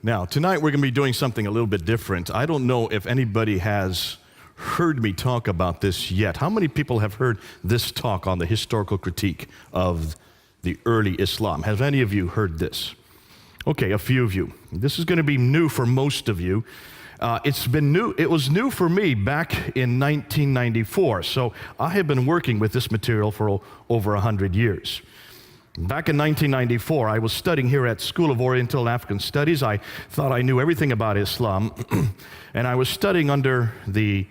Now, tonight we're going to be doing something a little bit different. I don't know if anybody has heard me talk about this yet. How many people have heard this talk on the historical critique of the early Islam? Have any of you heard this? Okay, a few of you. This is going to be new for most of you. It was new for me back in 1994, so I have been working with this material for over 100 years. Back in 1994, I was studying here at School of Oriental and African Studies. I thought I knew everything about Islam, and I was studying under the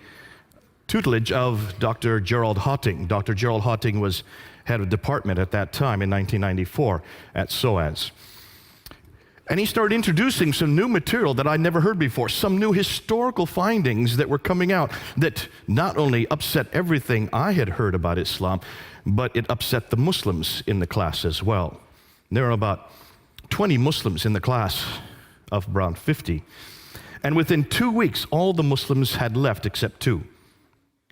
tutelage of Dr. Gerald Hotting. Dr. Gerald Hotting was head of department at that time in 1994 at SOAS. And he started introducing some new material that I'd never heard before, some new historical findings that were coming out that not only upset everything I had heard about Islam, but it upset the Muslims in the class as well. There are about 20 Muslims in the class of around 50. And within 2 weeks, all the Muslims had left except two.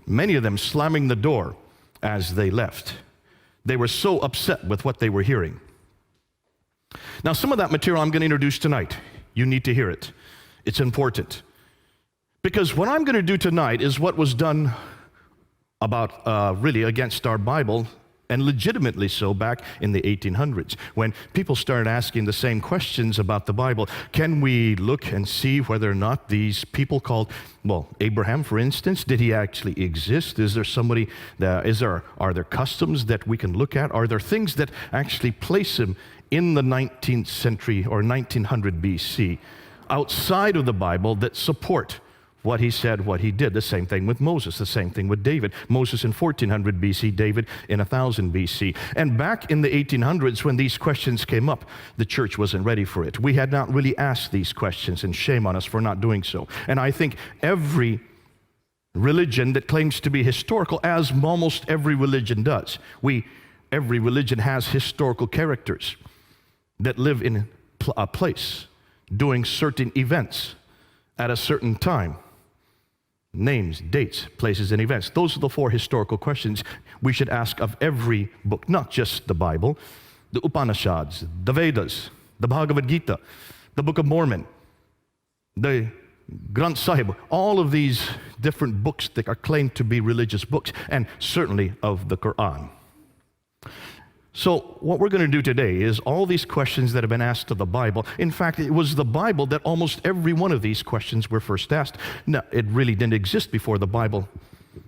Many of them slamming the door as they left. They were so upset with what they were hearing. Now, some of that material I'm going to introduce tonight. You need to hear it. It's important. Because what I'm going to do tonight is what was done really against our Bible, and legitimately so back in the 1800s, when people started asking the same questions about the Bible. Can we look and see whether or not these people called, Abraham, for instance, did he actually exist? Is there somebody, are there customs that we can look at? Are there things that actually place him in the 19th century or 1900 BC outside of the Bible that support what he said, what he did? The same thing with Moses, the same thing with David. Moses in 1400 BC, David in 1000 BC. And back in the 1800s, when these questions came up, the church wasn't ready for it. We had not really asked these questions, and shame on us for not doing so. And I think every religion that claims to be historical, as almost every religion does, every religion has historical characters that live in a place, doing certain events at a certain time. Names, dates, places, and events. Those are the four historical questions we should ask of every book, not just the Bible, the Upanishads, the Vedas, the Bhagavad Gita, the Book of Mormon, the Granth Sahib, all of these different books that are claimed to be religious books, and certainly of the Quran. So what we're going to do today is all these questions that have been asked of the Bible. In fact, it was the Bible that almost every one of these questions were first asked. No, it really didn't exist before the Bible.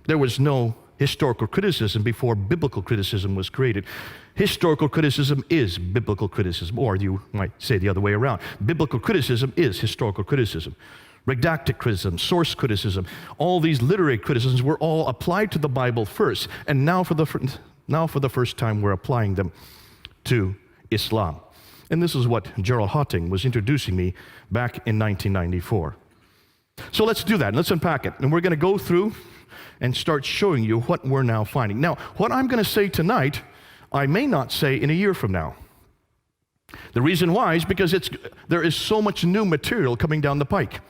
There was no historical criticism before biblical criticism was created. Historical criticism is biblical criticism, or you might say the other way around. Biblical criticism is historical criticism. Redactic criticism, source criticism, all these literary criticisms were all applied to the Bible first, and now for the first time, we're applying them to Islam. And this is what Gerald Hotting was introducing me back in 1994. So let's do that. Let's unpack it. And we're going to go through and start showing you what we're now finding. Now, what I'm going to say tonight, I may not say in a year from now. The reason why is because there is so much new material coming down the pike.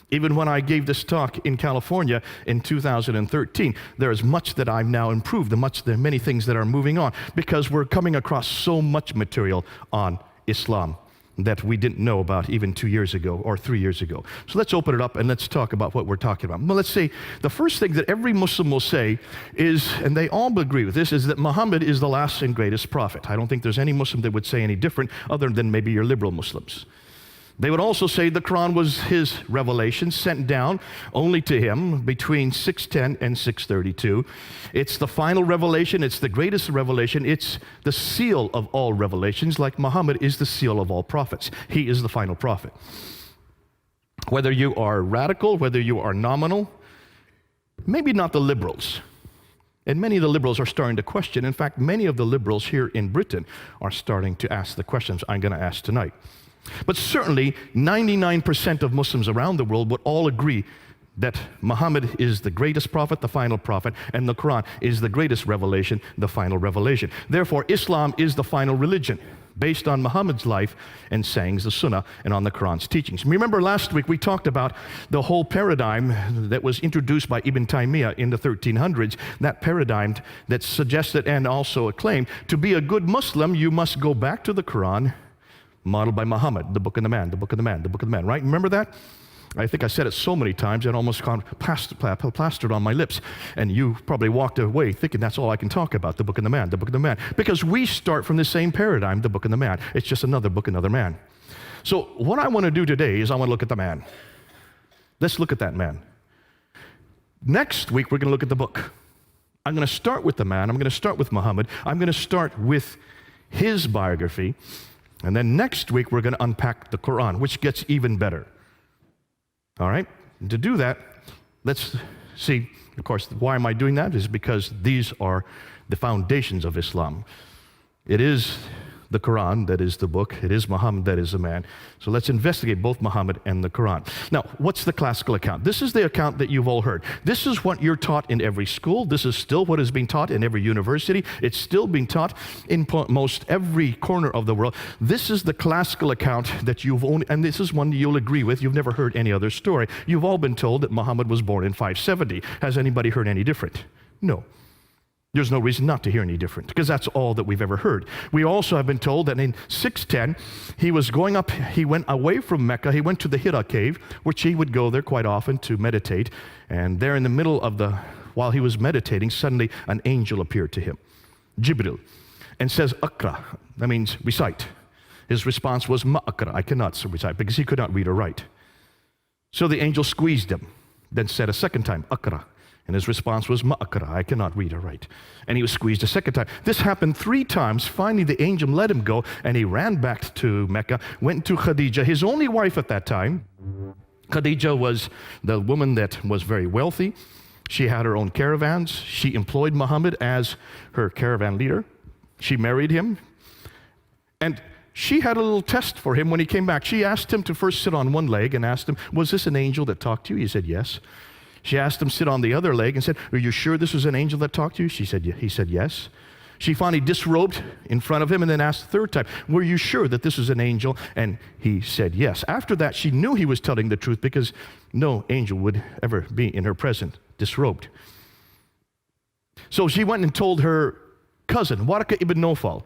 Even when I gave this talk in California in 2013, there is much that I've now improved, there are many things that are moving on, because we're coming across so much material on Islam that we didn't know about even 2 years ago or 3 years ago. So let's open it up and let's talk about what we're talking about. Well, let's say the first thing that every Muslim will say is, and they all agree with this, is that Muhammad is the last and greatest prophet. I don't think there's any Muslim that would say any different other than maybe your liberal Muslims. They would also say the Quran was his revelation sent down only to him between 610 and 632. It's the final revelation. It's the greatest revelation. It's the seal of all revelations, like Muhammad is the seal of all prophets. He is the final prophet. Whether you are radical, whether you are nominal, maybe not the liberals. And many of the liberals are starting to question. In fact, many of the liberals here in Britain are starting to ask the questions I'm going to ask tonight. But certainly, 99% of Muslims around the world would all agree that Muhammad is the greatest prophet, the final prophet, and the Quran is the greatest revelation, the final revelation. Therefore, Islam is the final religion, based on Muhammad's life and sayings, the Sunnah, and on the Quran's teachings. Remember last week we talked about the whole paradigm that was introduced by Ibn Taymiyyah in the 1300s, that paradigm that suggested and also acclaimed to be a good Muslim, you must go back to the Quran, modeled by Muhammad, the book of the man, the book of the man, the book of the man, right? Remember that? I think I said it so many times it almost got plastered on my lips. And you probably walked away thinking that's all I can talk about, the book of the man, the book of the man. Because we start from the same paradigm, the book of the man. It's just another book, another man. So what I want to do today is I want to look at the man. Let's look at that man. Next week, we're going to look at the book. I'm going to start with the man. I'm going to start with Muhammad. I'm going to start with his biography. And then next week, we're going to unpack the Quran, which gets even better. All right? And to do that, let's see, of course, why am I doing that? Is because these are the foundations of Islam. It is the Quran that is the book. It is Muhammad that is the man. So let's investigate both Muhammad and the Quran. Now, what's the classical account? This is the account that you've all heard. This is what you're taught in every school. This is still what is being taught in every university. It's still being taught in most every corner of the world. This is the classical account that you've only, and this is one you'll agree with. You've never heard any other story. You've all been told that Muhammad was born in 570. Has anybody heard any different? No. There's no reason not to hear any different, because that's all that we've ever heard. We also have been told that in 610, he was going up, he went away from Mecca, he went to the Hira cave, which he would go there quite often to meditate. And there in the middle of while he was meditating, suddenly an angel appeared to him, Jibril, and says, Akra, that means recite. His response was, Ma'akra, I cannot recite, because he could not read or write. So the angel squeezed him, then said a second time, Akra. And his response was, Ma'akra, I cannot read or write. And he was squeezed a second time. This happened 3 times. Finally, the angel let him go, and he ran back to Mecca, went to Khadija, his only wife at that time. Khadija was the woman that was very wealthy. She had her own caravans. She employed Muhammad as her caravan leader. She married him. And she had a little test for him when he came back. She asked him to first sit on one leg and asked him, was this an angel that talked to you? He said, yes. She asked him to sit on the other leg and said, are you sure this was an angel that talked to you? He said, yes. She finally disrobed in front of him and then asked the third time, were you sure that this was an angel? And he said, yes. After that, she knew he was telling the truth because no angel would ever be in her presence disrobed. So she went and told her cousin, Waraka ibn Nawfal,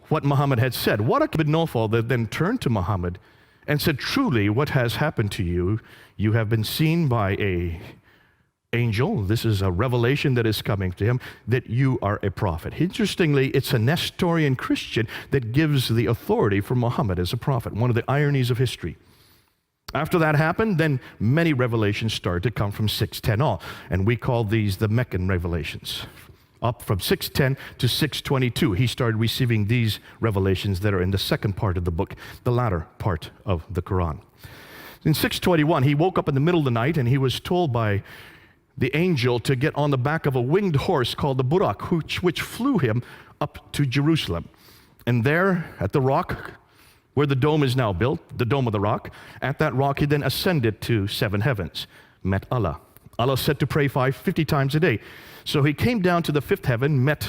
what Muhammad had said. Waraka ibn Nawfal then turned to Muhammad and said, truly, what has happened to you, you have been seen by an angel. This is a revelation that is coming to him, that you are a prophet. Interestingly, it's a Nestorian Christian that gives the authority for Muhammad as a prophet, one of the ironies of history. After that happened, then many revelations started to come from 610 on, and we call these the Meccan revelations. Up from 610 to 622, he started receiving these revelations that are in the second part of the book, the latter part of the Quran. In 621, he woke up in the middle of the night and he was told by the angel to get on the back of a winged horse called the Burak, which flew him up to Jerusalem. And there at the rock, where the dome is now built, the Dome of the Rock, at that rock he then ascended to 7 heavens, met Allah. Allah said to pray 50 times a day. So he came down to the 5th heaven, met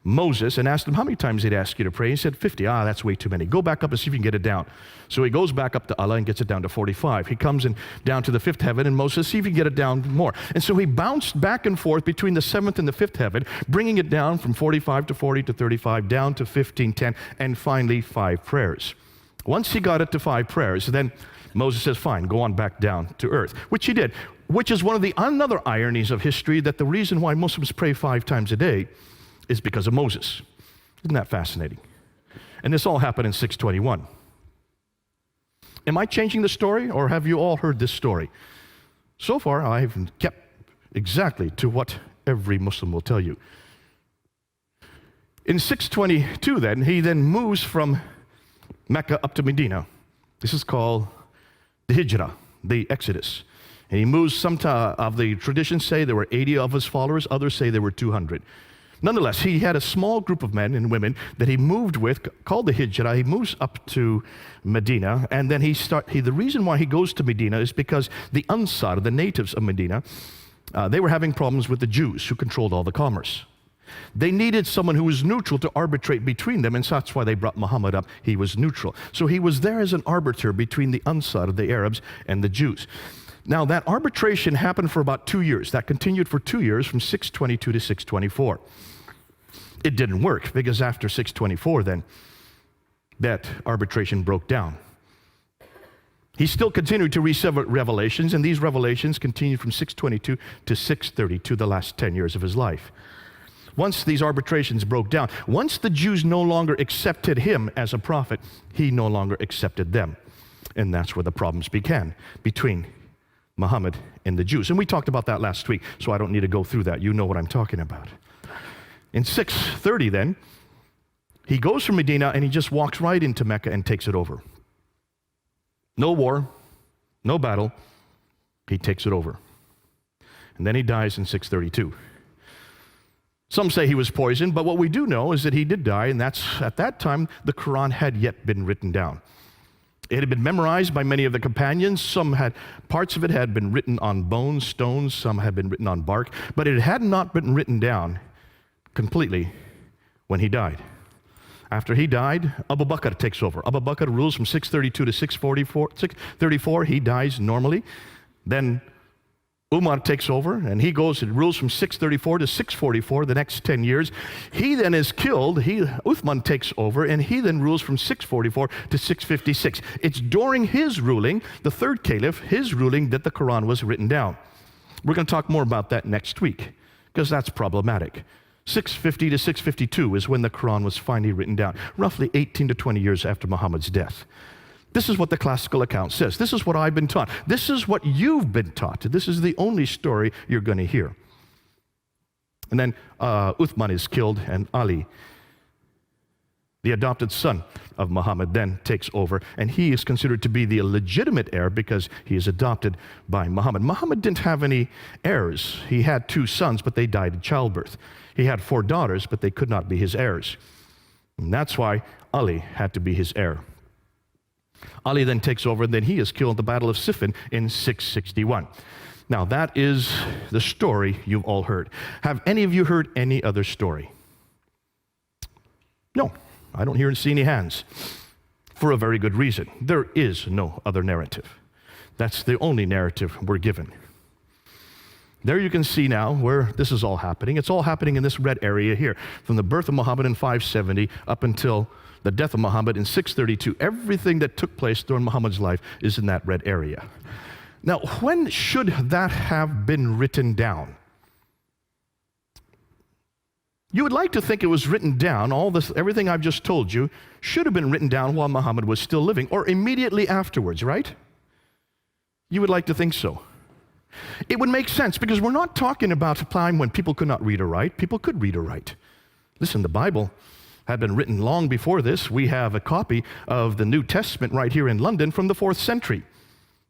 Moses, and asked him, how many times did he ask you to pray? He said, 50. That's way too many. Go back up and see if you can get it down. So he goes back up to Allah and gets it down to 45. He comes down to the 5th heaven, and Moses says, see if you can get it down more. And so he bounced back and forth between the 7th and the 5th heaven, bringing it down from 45 to 40 to 35, down to 15, 10, and finally 5 prayers. Once he got it to 5 prayers, then Moses says, fine, go on back down to earth, which he did, which is one of the another ironies of history, that the reason why Muslims pray 5 times a day is because of Moses. Isn't that fascinating? And this all happened in 621. Am I changing the story, or have you all heard this story? So far, I've kept exactly to what every Muslim will tell you. In 622 then, he then moves from Mecca up to Medina. This is called the Hijrah, the Exodus. And he moves, some of the traditions say there were 80 of his followers, others say there were 200. Nonetheless, he had a small group of men and women that he moved with, called the Hijrah. He moves up to Medina, and then the reason why he goes to Medina is because the Ansar, the natives of Medina, they were having problems with the Jews who controlled all the commerce. They needed someone who was neutral to arbitrate between them, and so that's why they brought Muhammad up. He was neutral. So he was there as an arbiter between the Ansar, the Arabs, and the Jews. Now, that arbitration happened for about 2 years. That continued for 2 years, from 622 to 624. It didn't work, because after 624, then, that arbitration broke down. He still continued to receive revelations, and these revelations continued from 622 to 632, the last 10 years of his life. Once these arbitrations broke down, once the Jews no longer accepted him as a prophet, he no longer accepted them. And that's where the problems began between Muhammad and the Jews. And we talked about that last week, so I don't need to go through that. You know what I'm talking about. In 630 then, he goes from Medina and he just walks right into Mecca and takes it over. No war, no battle, he takes it over. And then he dies in 632. Some say he was poisoned, but what we do know is that he did die, and that's at that time the Quran had yet been written down. It had been memorized by many of the companions. Parts of it had been written on bones, stones, some had been written on bark, but it had not been written down completely when he died. After he died, Abu Bakr takes over. Abu Bakr rules from 632 to 634. He dies normally. Then Umar takes over, and he goes and rules from 634 to 644, the next 10 years. He then is killed. Uthman takes over, and he then rules from 644 to 656. It's during his ruling, the third caliph, his ruling, that the Quran was written down. We're going to talk more about that next week, because that's problematic. 650 to 652 is when the Quran was finally written down, roughly 18 to 20 years after Muhammad's death. This is what the classical account says. This is what I've been taught. This is what you've been taught. This is the only story you're going to hear. And then Uthman is killed, and Ali, the adopted son of Muhammad, then takes over, and he is considered to be the legitimate heir because he is adopted by Muhammad. Muhammad didn't have any heirs. He had 2 sons, but they died in childbirth. He had 4 daughters, but they could not be his heirs. And that's why Ali had to be his heir. Ali then takes over, and then he is killed at the Battle of Siffin in 661. Now, that is the story you've all heard. Have any of you heard any other story? No, I don't hear and see any hands. For a very good reason. There is no other narrative. That's the only narrative we're given. There you can see now where this is all happening. It's all happening in this red area here, from the birth of Muhammad in 570 up until the death of Muhammad in 632. Everything that took place during Muhammad's life is in that red area. Now, when should that have been written down? You would like to think it was written down, everything I've just told you should have been written down while Muhammad was still living, or immediately afterwards, right? You would like to think so. It would make sense, because we're not talking about a time when people could not read or write. People could read or write. Listen, the Bible had been written long before this. We have a copy of the New Testament right here in London from the 4th century.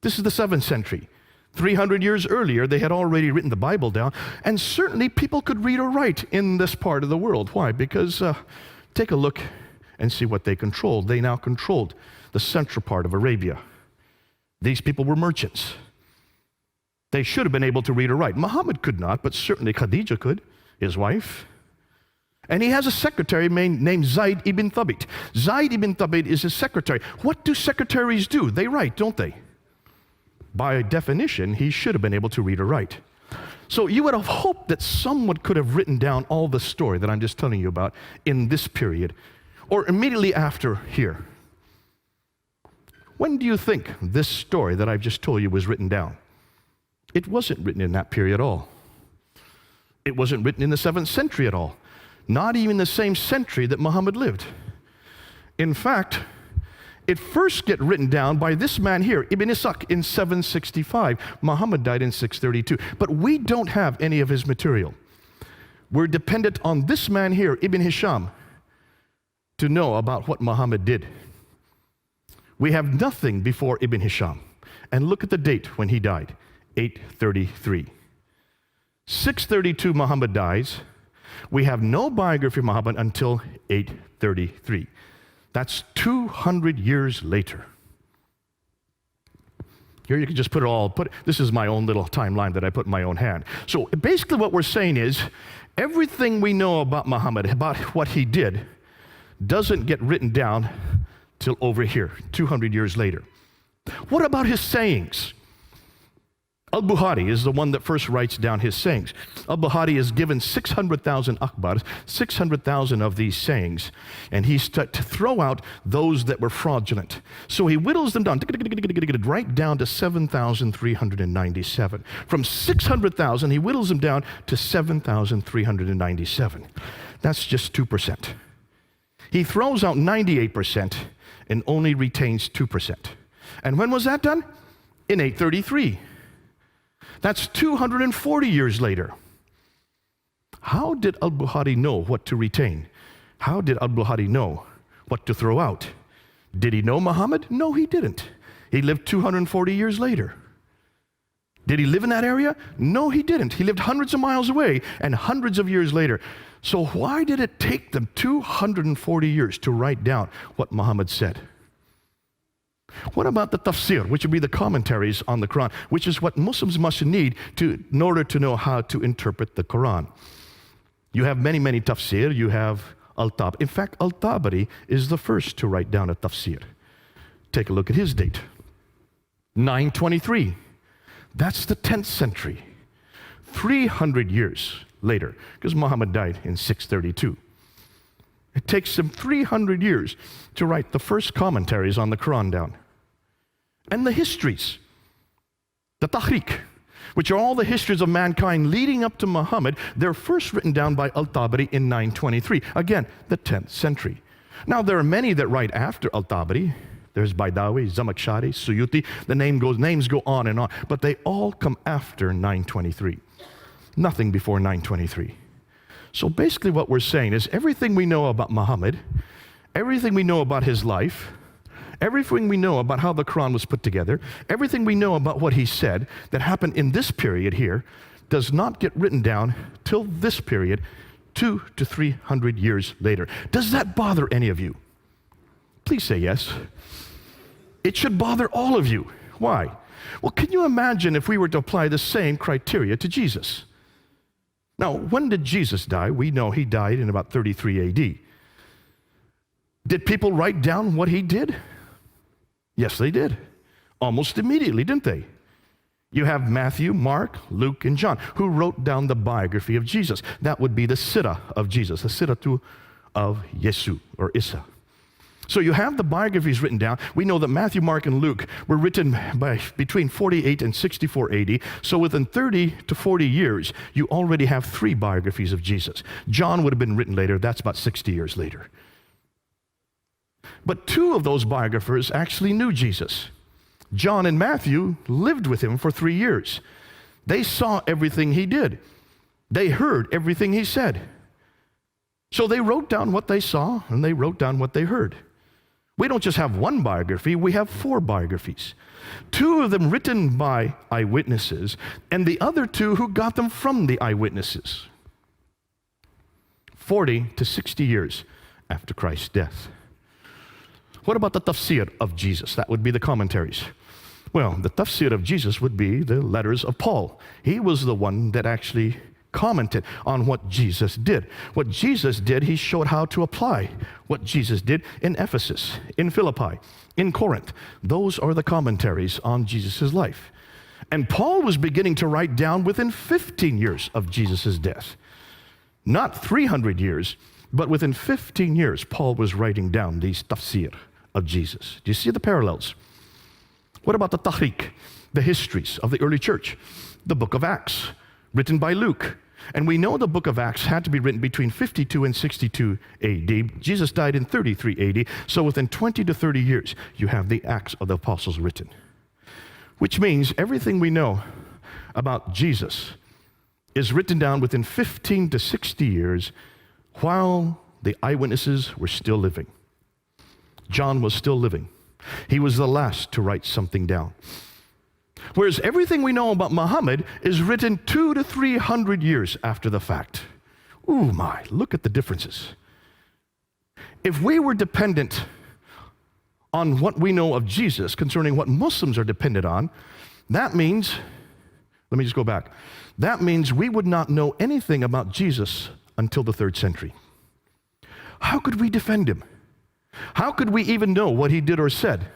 This is the 7th century. 300 years earlier, they had already written the Bible down, and certainly people could read or write in this part of the world. Why? Because take a look and see what they controlled. They now controlled the central part of Arabia. These people were merchants. They should have been able to read or write. Muhammad could not, but certainly Khadija could, his wife. And he has a secretary named Zayd ibn Thabit. Zayd ibn Thabit is his secretary. What do secretaries do? They write, don't they? By definition, he should have been able to read or write. So you would have hoped that someone could have written down all the story that I'm just telling you about in this period, or immediately after here. When do you think this story that I've just told you was written down? It wasn't written in that period at all. It wasn't written in the 7th century at all. Not even the same century that Muhammad lived. In fact, it first gets written down by this man here, Ibn Ishaq, in 765. Muhammad died in 632. But we don't have any of his material. We're dependent on this man here, Ibn Hisham, to know about what Muhammad did. We have nothing before Ibn Hisham. And look at the date when he died, 833. 632, Muhammad dies. We have no biography of Muhammad until 833. That's 200 years later. Here you can just this is my own little timeline that I put in my own hand. So basically what we're saying is, everything we know about Muhammad, about what he did, doesn't get written down till over here, 200 years later. What about his sayings? Al-Bukhari is the one that first writes down his sayings. Al-Bukhari is given 600,000 akhbars, 600,000 of these sayings, and he's to throw out those that were fraudulent. So he whittles them down, right down to 7,397. From 600,000, he whittles them down to 7,397. That's just 2%. He throws out 98% and only retains 2%. And when was that done? In 833. That's 240 years later. How did al-Bukhari know what to retain? How did al-Bukhari know what to throw out? Did he know Muhammad? No, he didn't. He lived 240 years later. Did he live in that area? No, he didn't. He lived hundreds of miles away and hundreds of years later. So why did it take them 240 years to write down what Muhammad said? What about the tafsir, which would be the commentaries on the Quran, which is what Muslims must need in order to know how to interpret the Quran? You have many, many tafsir. You have Al-Tabari. In fact, Al-Tabari is the first to write down a tafsir. Take a look at his date. 923. That's the 10th century. 300 years later, because Muhammad died in 632. It takes him 300 years to write the first commentaries on the Quran down. And the histories, the Tahriq, which are all the histories of mankind leading up to Muhammad, they're first written down by Al-Tabari in 923. Again, the 10th century. Now, there are many that write after Al-Tabari. There's Baidawi, Zamakhshari, Suyuti. The names go on and on, but they all come after 923. Nothing before 923. So basically what we're saying is everything we know about Muhammad, everything we know about his life, everything we know about how the Quran was put together, everything we know about what he said that happened in this period here does not get written down till this period, 200 to 300 years later. Does that bother any of you? Please say yes. It should bother all of you. Why? Well, can you imagine if we were to apply the same criteria to Jesus? Now, when did Jesus die? We know he died in about 33 AD. Did people write down what he did? Yes, they did. Almost immediately, didn't they? You have Matthew, Mark, Luke, and John, who wrote down the biography of Jesus. That would be the Sirah of Jesus, the Siratu of Yesu, or Isa. So you have the biographies written down. We know that Matthew, Mark, and Luke were written by between 48 and 64 AD. So within 30 to 40 years, you already have 3 biographies of Jesus. John would have been written later. That's about 60 years later. But 2 of those biographers actually knew Jesus. John and Matthew lived with him for 3 years. They saw everything he did. They heard everything he said. So they wrote down what they saw and they wrote down what they heard. We don't just have 1 biography, we have 4 biographies. 2 of them written by eyewitnesses, and the other 2 who got them from the eyewitnesses. 40 to 60 years after Christ's death. What about the tafsir of Jesus? That would be the commentaries. Well, the tafsir of Jesus would be the letters of Paul. He was the one that actually commented on what Jesus did. What Jesus did, he showed how to apply what Jesus did in Ephesus, in Philippi, in Corinth. Those are the commentaries on Jesus' life. And Paul was beginning to write down within 15 years of Jesus' death. Not 300 years, but within 15 years, Paul was writing down these tafsir of Jesus. Do you see the parallels? What about the tahriq, the histories of the early church? The book of Acts, written by Luke. And we know the book of Acts had to be written between 52 and 62 AD. Jesus died in 33 AD. So within 20 to 30 years, you have the Acts of the Apostles written. Which means everything we know about Jesus is written down within 15 to 60 years while the eyewitnesses were still living. John was still living. He was the last to write something down. Whereas everything we know about Muhammad is written 200 to 300 years after the fact. Ooh my, look at the differences. If we were dependent on what we know of Jesus concerning what Muslims are dependent on, that means, let me just go back. That means we would not know anything about Jesus until the 3rd century. How could we defend him? How could we even know what he did or said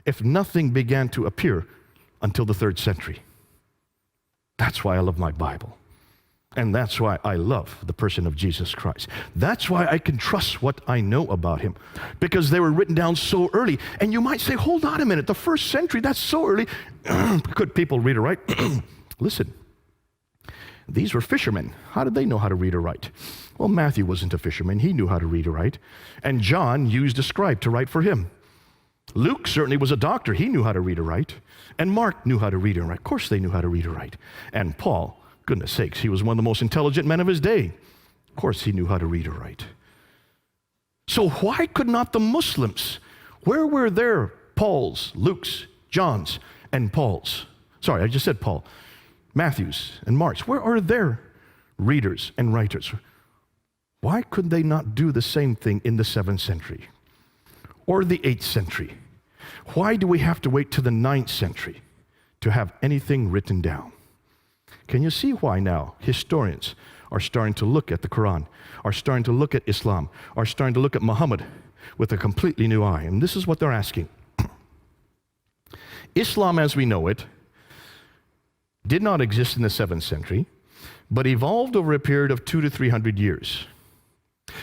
if nothing began to appear until the 3rd century? That's why I love my Bible. And that's why I love the person of Jesus Christ. That's why I can trust what I know about him, because they were written down so early. And you might say, hold on a minute, the first century, that's so early. Could people read or write? Listen, these were fishermen. How did they know how to read or write? Well, Matthew wasn't a fisherman. He knew how to read or write. And John used a scribe to write for him. Luke certainly was a doctor. He knew how to read or write. And Mark knew how to read and write. Of course they knew how to read or write. And Paul, goodness sakes, he was one of the most intelligent men of his day. Of course he knew how to read or write. So why could not the Muslims, where were their Pauls, Luke's, John's, and Paul's? Sorry, I just said Paul. Matthew's and Mark's. Where are their readers and writers? Why could they not do the same thing in the 7th century or the 8th century? Why do we have to wait to the 9th century to have anything written down? Can you see why now historians are starting to look at the Quran, are starting to look at Islam, are starting to look at Muhammad with a completely new eye? And this is what they're asking. Islam as we know it did not exist in the 7th century, but evolved over a period of 200 to 300 years.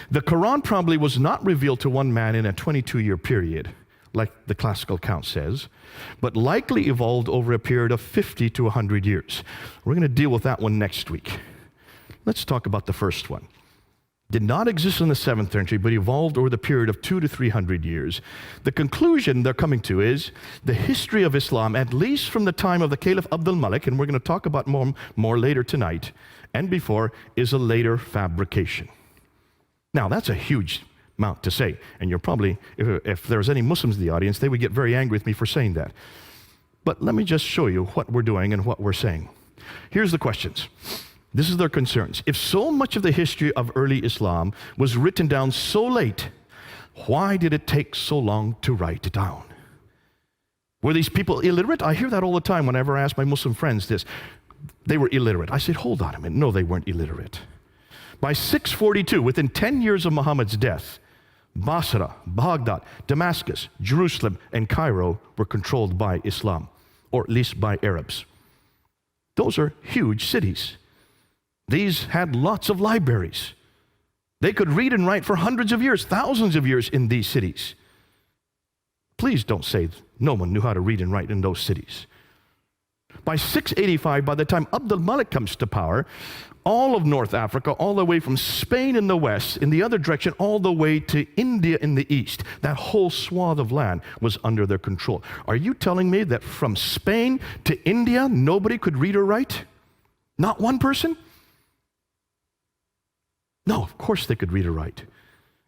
The Quran probably was not revealed to one man in a 22-year period, like the classical account says, but likely evolved over a period of 50 to 100 years. We're going to deal with that one next week. Let's talk about the first one. Did not exist in the 7th century, but evolved over the period of 200 to 300 years. The conclusion they're coming to is the history of Islam, at least from the time of the Caliph Abdul Malik, and we're going to talk about more later tonight, and before, is a later fabrication. Now, that's a huge amount to say, and you're probably, if there's any Muslims in the audience, they would get very angry with me for saying that. But let me just show you what we're doing and what we're saying. Here's the questions. This is their concerns. If so much of the history of early Islam was written down so late, why did it take so long to write it down? Were these people illiterate? I hear that all the time whenever I ask my Muslim friends this. They were illiterate. I said, hold on a minute. No, they weren't illiterate. By 642, within 10 years of Muhammad's death, Basra, Baghdad, Damascus, Jerusalem, and Cairo were controlled by Islam, or at least by Arabs. Those are huge cities. These had lots of libraries. They could read and write for hundreds of years, thousands of years in these cities. Please don't say no one knew how to read and write in those cities. By 685, by the time Abdul Malik comes to power, all of North Africa, all the way from Spain in the west, in the other direction, all the way to India in the east, that whole swath of land was under their control. Are you telling me that from Spain to India, nobody could read or write? Not one person? No, of course they could read or write.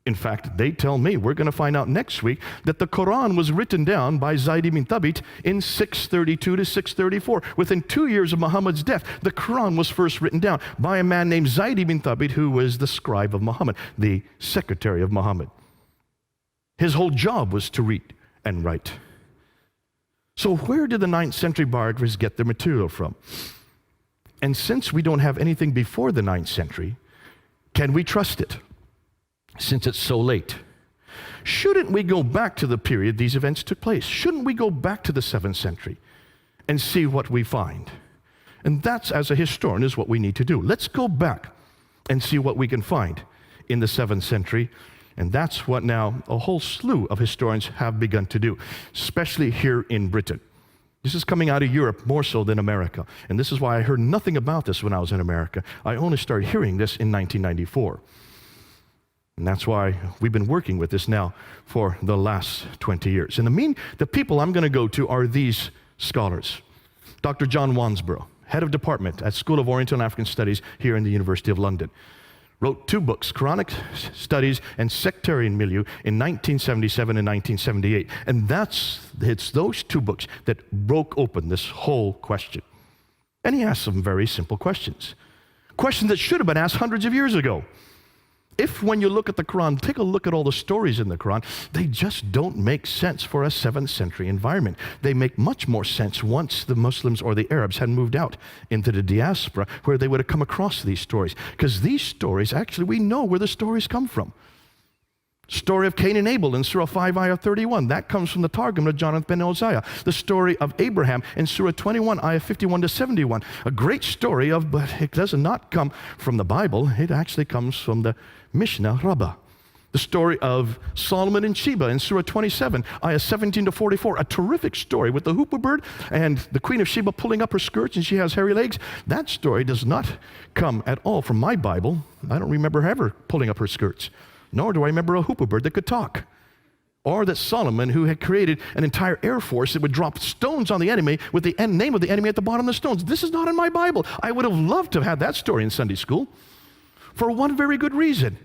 In fact, they tell me, we're going to find out next week, that the Quran was written down by Zayd ibn Thabit in 632 to 634. Within 2 years of Muhammad's death, the Quran was first written down by a man named Zayd ibn Thabit, who was the scribe of Muhammad, the secretary of Muhammad. His whole job was to read and write. So where did the 9th century biographers get their material from? And since we don't have anything before the 9th century, can we trust it, since it's so late? Shouldn't we go back to the period these events took place? Shouldn't we go back to the 7th century and see what we find? And that's, as a historian, is what we need to do. Let's go back and see what we can find in the 7th century. And that's what now a whole slew of historians have begun to do, especially here in Britain. This is coming out of Europe more so than America. And this is why I heard nothing about this when I was in America. I only started hearing this in 1994. And that's why we've been working with this now for the last 20 years. And the people I'm going to go to are these scholars. Dr. John Wansborough, head of department at School of Oriental and African Studies here in the University of London. Wrote 2 books, Quranic Studies and Sectarian Milieu, in 1977 and 1978. And it's those 2 books that broke open this whole question. And he asked some very simple questions. Questions that should have been asked hundreds of years ago. If, when you look at the Quran, take a look at all the stories in the Quran, they just don't make sense for a 7th century environment. They make much more sense once the Muslims or the Arabs had moved out into the diaspora, where they would have come across these stories. Because these stories, actually, we know where the stories come from. Story of Cain and Abel in Surah 5, ayah 31. That comes from the Targum of Jonathan ben Uzziah. The story of Abraham in Surah 21, ayah 51 to 71. A great story but it does not come from the Bible. It actually comes from the Mishnah Rabbah. The story of Solomon and Sheba in Surah 27, ayah 17 to 44. A terrific story with the hoopoe bird and the Queen of Sheba pulling up her skirts and she has hairy legs. That story does not come at all from my Bible. I don't remember her ever pulling up her skirts. Nor do I remember a hoopoe bird that could talk. Or that Solomon, who had created an entire air force that would drop stones on the enemy with the name of the enemy at the bottom of the stones. This is not in my Bible. I would have loved to have had that story in Sunday school for one very good reason.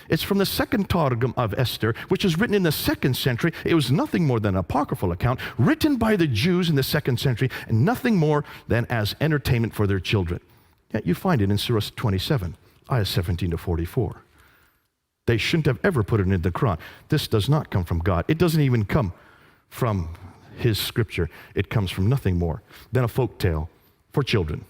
It's from the second Targum of Esther, which was written in the 2nd century. It was nothing more than an apocryphal account written by the Jews in the 2nd century and nothing more than as entertainment for their children. Yet you find it in Surah 27, ayah 17 to 44. They shouldn't have ever put it in the Quran. This does not come from God. It doesn't even come from His scripture. It comes from nothing more than a folk tale for children.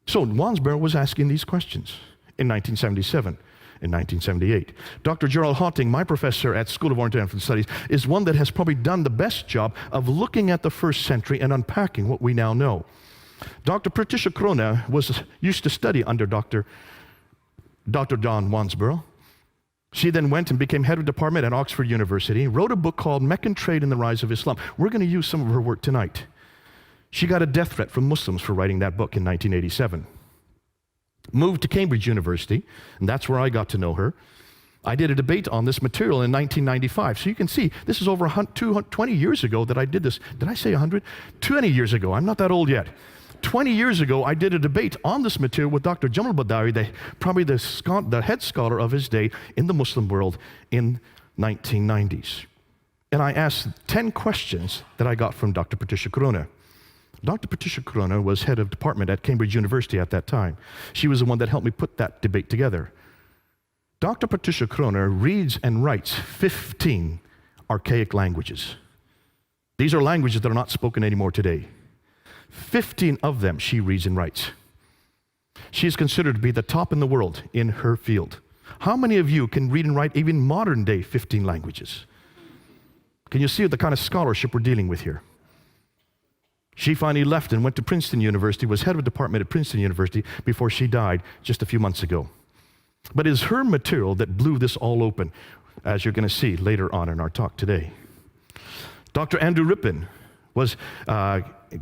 So Wansborough was asking these questions in 1977, in 1978. Dr. Gerald Hawting, my professor at School of Oriental African Studies, is one that has probably done the best job of looking at the 1st century and unpacking what we now know. Dr. Patricia Krona used to study under Dr. John Wansborough. She then went and became head of department at Oxford University, wrote a book called Meccan Trade and the Rise of Islam. We're going to use some of her work tonight. She got a death threat from Muslims for writing that book in 1987. Moved to Cambridge University, and that's where I got to know her. I did a debate on this material in 1995. So you can see, this is over 20 years ago that I did this. Did I say 100? 20 years ago. I'm not that old yet. 20 years ago, I did a debate on this material with Dr. Jamal Badawi, probably the head scholar of his day in the Muslim world in 1990s. And I asked 10 questions that I got from Dr. Patricia Corona. Dr. Patricia Corona was head of department at Cambridge University at that time. She was the one that helped me put that debate together. Dr. Patricia Corona reads and writes 15 archaic languages. These are languages that are not spoken anymore today. 15 of them she reads and writes. She is considered to be the top in the world in her field. How many of you can read and write even modern day 15 languages? Can you see the kind of scholarship we're dealing with here? She finally left and went to Princeton University, was head of department at Princeton University before she died just a few months ago. But it is her material that blew this all open, as you're going to see later on in our talk today. Dr. Andrew Rippin was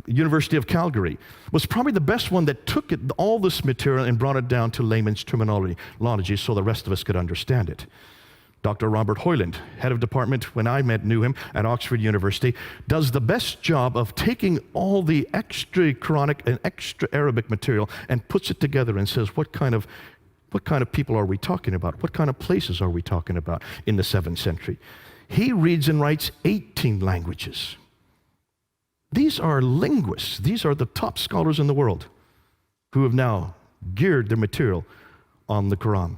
University of Calgary, was probably the best one that took all this material and brought it down to layman's terminology so the rest of us could understand it. Dr. Robert Hoyland, head of department when I knew him at Oxford University, does the best job of taking all the extra Quranic and extra Arabic material and puts it together and says, what kind of people are we talking about? What kind of places are we talking about in the 7th century? He reads and writes 18 languages. These are linguists. These are the top scholars in the world who have now geared their material on the Quran.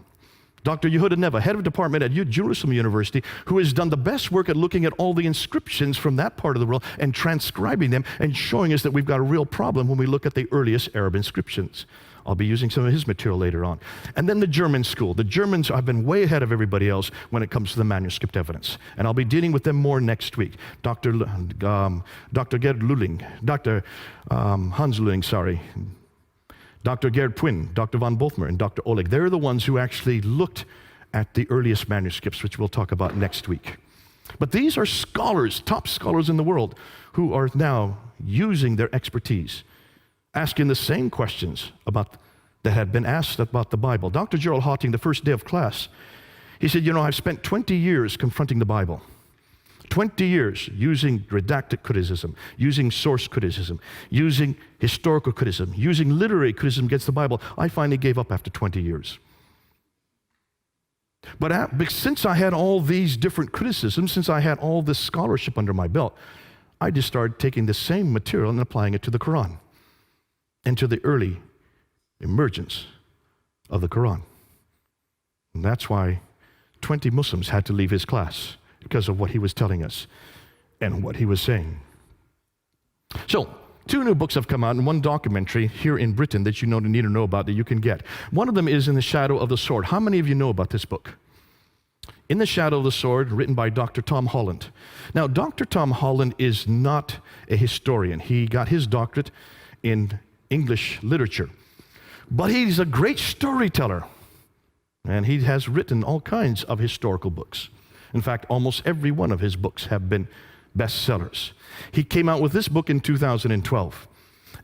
Dr. Yehuda Neva, head of department at Jerusalem University, who has done the best work at looking at all the inscriptions from that part of the world and transcribing them and showing us that we've got a real problem when we look at the earliest Arab inscriptions. I'll be using some of his material later on. And then the German school. The Germans have been way ahead of everybody else when it comes to the manuscript evidence. And I'll be dealing with them more next week. Dr. Gerd Lulling, Dr. Hans Lulling, sorry. Dr. Gerd Puyn, Dr. von Bothmer, and Dr. Oleg. They're the ones who actually looked at the earliest manuscripts, which we'll talk about next week. But these are scholars, top scholars in the world, who are now using their expertise, asking the same questions that had been asked about the Bible. Dr. Gerald Hawting, the first day of class, he said, I've spent 20 years confronting the Bible. 20 years using redacted criticism, using source criticism, using historical criticism, using literary criticism against the Bible. I finally gave up after 20 years. But since I had all these different criticisms, since I had all this scholarship under my belt, I just started taking the same material and applying it to the Quran and to the early emergence of the Quran. And that's why 20 Muslims had to leave his class, because of what he was telling us and what he was saying. So, 2 new books have come out and 1 documentary here in Britain that you need to know about that you can get. One of them is In the Shadow of the Sword. How many of you know about this book? In the Shadow of the Sword, written by Dr. Tom Holland. Now, Dr. Tom Holland is not a historian. He got his doctorate in English literature. But he's a great storyteller. And he has written all kinds of historical books. In fact, almost every one of his books have been bestsellers. He came out with this book in 2012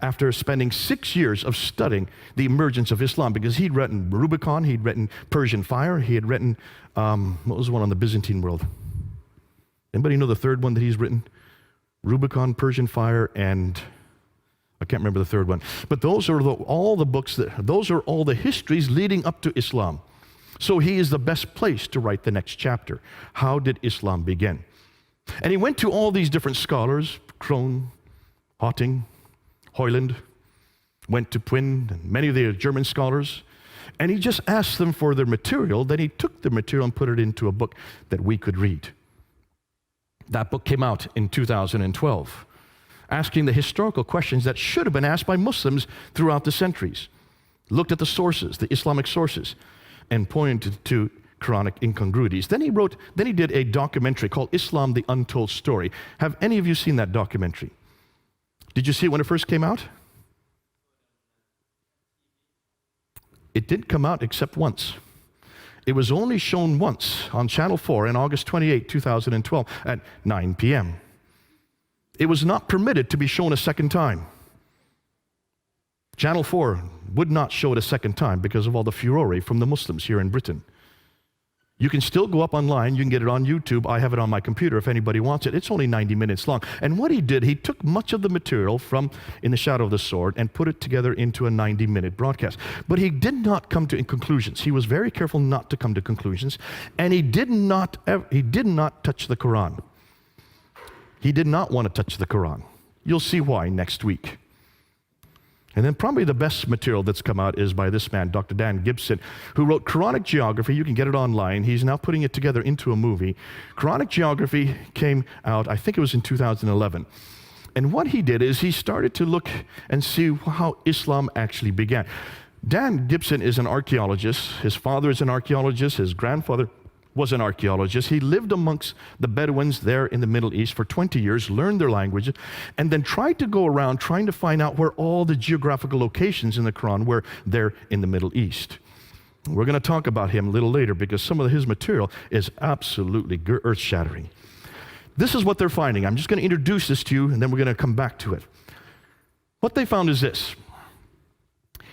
after spending 6 years of studying the emergence of Islam, because he'd written Rubicon, he'd written Persian Fire, he had written, what was the one on the Byzantine world? Anybody know the third one that he's written? Rubicon, Persian Fire, and I can't remember the third one. But those are all the books, those are all the histories leading up to Islam. So he is the best place to write the next chapter. How did Islam begin? And he went to all these different scholars, Krohn, Hotting, Hoyland, went to Pwin, and many of the German scholars, and he just asked them for their material. Then he took the material and put it into a book that we could read. That book came out in 2012, asking the historical questions that should have been asked by Muslims throughout the centuries. Looked at the sources, the Islamic sources, and pointed to Quranic incongruities. Then he did a documentary called Islam, the Untold Story. Have any of you seen that documentary? Did you see it when it first came out? It didn't come out except once. It was only shown once on Channel 4 on August 28, 2012 at 9 p.m. It was not permitted to be shown a second time. Channel 4 would not show it a second time because of all the furore from the Muslims here in Britain. You can still go up online. You can get it on YouTube. I have it on my computer if anybody wants it. It's only 90 minutes long. And what he did, he took much of the material from In the Shadow of the Sword and put it together into a 90-minute broadcast. But he did not come to conclusions. He was very careful not to come to conclusions. And he did not touch the Quran. He did not want to touch the Quran. You'll see why next week. And then probably the best material that's come out is by this man, Dr. Dan Gibson, who wrote Quranic Geography. You can get it online. He's now putting it together into a movie. Quranic Geography came out, I think it was in 2011. And what he did is he started to look and see how Islam actually began. Dan Gibson is an archaeologist. His father is an archaeologist. His grandfather was an archaeologist. He lived amongst the Bedouins there in the Middle East for 20 years, learned their language, and then tried to go around trying to find out where all the geographical locations in the Quran were there in the Middle East. We're going to talk about him a little later because some of his material is absolutely earth-shattering. This is what they're finding. I'm just going to introduce this to you, and then we're going to come back to it. What they found is this.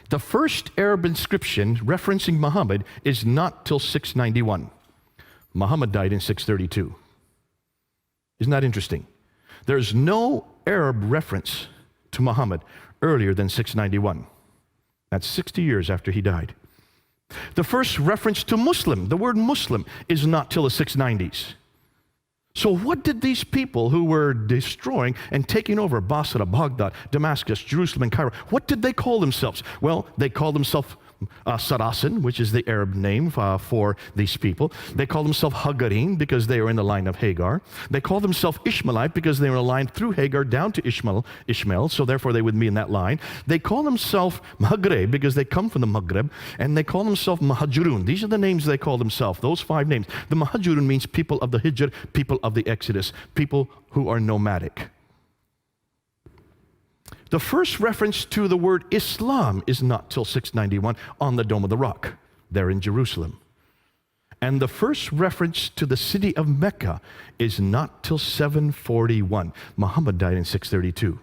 The first Arab inscription referencing Muhammad is not till 691. Muhammad died in 632. Isn't that interesting? There's no Arab reference to Muhammad earlier than 691. That's 60 years after he died. The first reference to Muslim, the word Muslim, is not till the 690s. So what did these people who were destroying and taking over Basra, Baghdad, Damascus, Jerusalem, and Cairo, what did they call themselves? Well, they called themselves Saracen, which is the Arab name for these people. They call themselves Hagarin because they are in the line of Hagar. They call themselves Ishmaelite because they were aligned through Hagar down to Ishmael, so therefore they would be in that line. They call themselves Maghreb because they come from the Maghreb, and they call themselves Muhajirun. These are the names they call themselves, those 5 names. The Muhajirun means people of the Hijr, people of the Exodus, people who are nomadic. The first reference to the word Islam is not till 691 on the Dome of the Rock, there in Jerusalem. And the first reference to the city of Mecca is not till 741. Muhammad died in 632.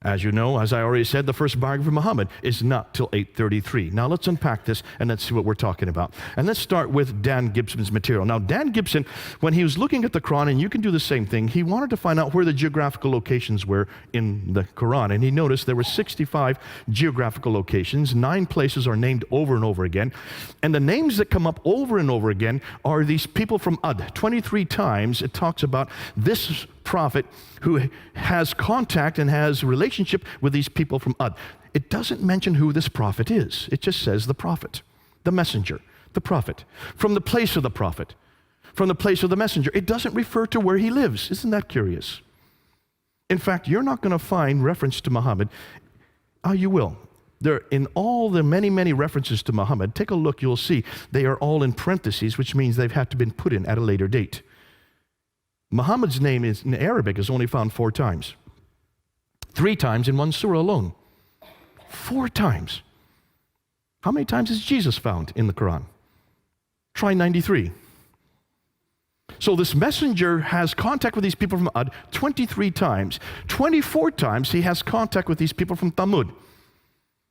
As you know, as I already said, the first biography of Muhammad is not till 833. Now let's unpack this and let's see what we're talking about. And let's start with Dan Gibson's material. Now Dan Gibson, when he was looking at the Quran, and you can do the same thing, he wanted to find out where the geographical locations were in the Quran. And he noticed there were 65 geographical locations. 9 places are named over and over again. And the names that come up over and over again are these people from Ad. 23 times it talks about this prophet who has contact and has relationship with these people from Ad. It doesn't mention who this prophet is. It just says the prophet, the messenger, the prophet, from the place of the prophet, from the place of the messenger. It doesn't refer to where he lives. Isn't that curious? In fact, you're not going to find reference to Muhammad. You will. They're in all the many, many references to Muhammad. Take a look, you'll see they are all in parentheses, which means they've had to been put in at a later date. Muhammad's name in Arabic is only found 4 times. 3 times in one surah alone. 4 times. How many times is Jesus found in the Quran? Try 93. So this messenger has contact with these people from Ad 23 times. 24 times he has contact with these people from Thamud.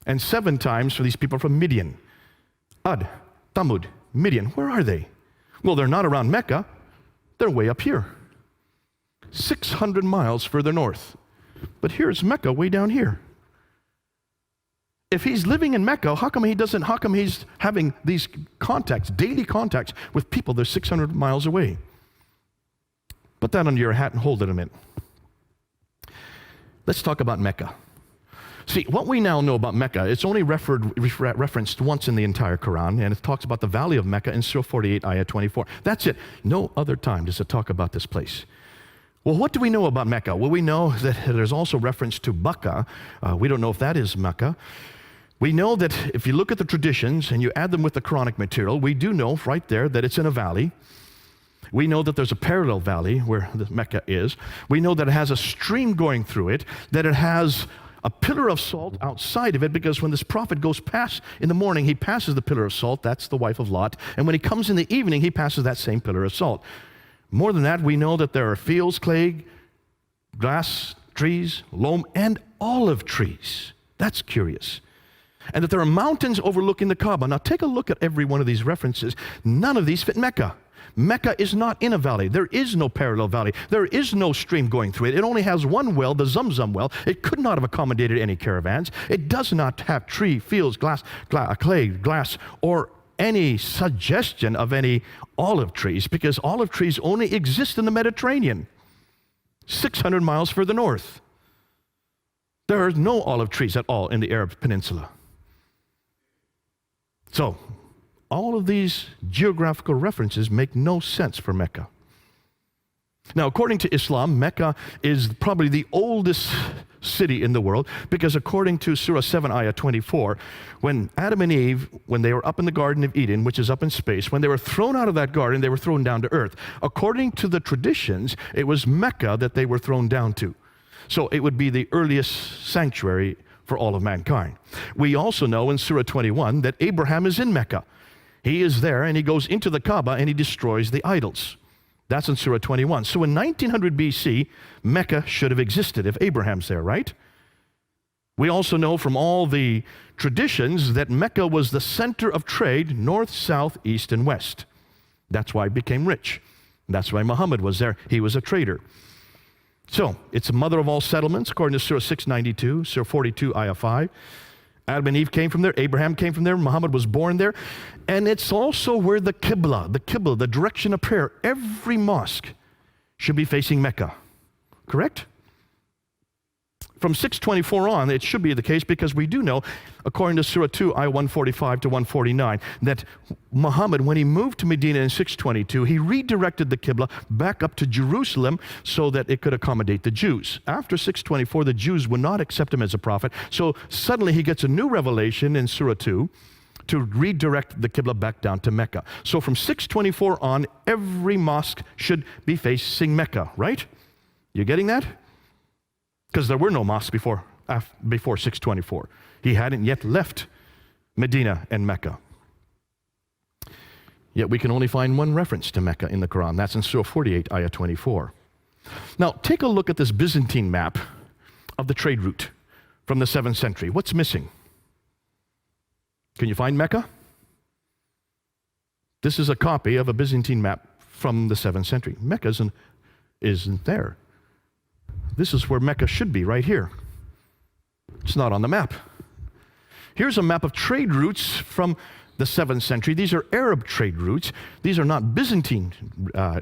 And 7 times for these people from Midian. Ad, Thamud, Midian, where are they? Well, they're not around Mecca. They're way up here. 600 miles further north. But here's Mecca way down here. If he's living in Mecca, how come he's having these contacts, daily contacts with people that are 600 miles away? Put that under your hat and hold it a minute. Let's talk about Mecca. See, what we now know about Mecca, it's only referenced once in the entire Quran, and it talks about the valley of Mecca in Surah 48, Ayah 24. That's it. No other time does it talk about this place. Well, what do we know about Mecca? Well, we know that there's also reference to Bakka. We don't know if that is Mecca. We know that if you look at the traditions and you add them with the Quranic material, we do know right there that it's in a valley. We know that there's a parallel valley where the Mecca is. We know that it has a stream going through it, that it has a pillar of salt outside of it, because when this prophet goes past in the morning, he passes the pillar of salt. That's the wife of Lot. And when he comes in the evening, he passes that same pillar of salt. More than that, we know that there are fields, clay, grass, trees, loam, and olive trees. That's curious. And that there are mountains overlooking the Kaaba. Now take a look at every one of these references. None of these fit Mecca. Mecca is not in a valley. There is no parallel valley. There is no stream going through it. It only has one well, the Zamzam well. It could not have accommodated any caravans. It does not have tree, fields, clay, glass, or any suggestion of any olive trees, because olive trees only exist in the Mediterranean, 600 miles further north. There are no olive trees at all in the Arab Peninsula. So, all of these geographical references make no sense for Mecca. Now, according to Islam, Mecca is probably the oldest city in the world, because according to Surah 7, Ayah 24, when Adam and Eve, when they were up in the Garden of Eden, which is up in space, when they were thrown out of that garden, they were thrown down to earth. According to the traditions, it was Mecca that they were thrown down to. So it would be the earliest sanctuary for all of mankind. We also know in Surah 21 that Abraham is in Mecca. He is there, and he goes into the Kaaba, and he destroys the idols. That's in Surah 21. So in 1900 BC, Mecca should have existed if Abraham's there, right? We also know from all the traditions that Mecca was the center of trade, north, south, east, and west. That's why it became rich. That's why Muhammad was there. He was a trader. So it's the mother of all settlements, according to Surah 692, Surah 42, Ayah 5. Adam and Eve came from there. Abraham came from there. Muhammad was born there. And it's also where the Qibla, the direction of prayer, every mosque should be facing Mecca. Correct? From 624 on, it should be the case, because we do know, according to Surah 2, Ayah 145 to 149, that Muhammad, when he moved to Medina in 622, he redirected the Qibla back up to Jerusalem so that it could accommodate the Jews. After 624, the Jews would not accept him as a prophet, so suddenly he gets a new revelation in Surah 2 to redirect the Qibla back down to Mecca. So from 624 on, every mosque should be facing Mecca, right? You getting that? Because there were no mosques before 624. He hadn't yet left Medina and Mecca. Yet we can only find one reference to Mecca in the Quran. That's in Surah 48, Ayah 24. Now, take a look at this Byzantine map of the trade route from the 7th century. What's missing? Can you find Mecca? This is a copy of a Byzantine map from the 7th century. Mecca isn't there. This is where Mecca should be, right here. It's not on the map. Here's a map of trade routes from the 7th century. These are Arab trade routes. These are not Byzantine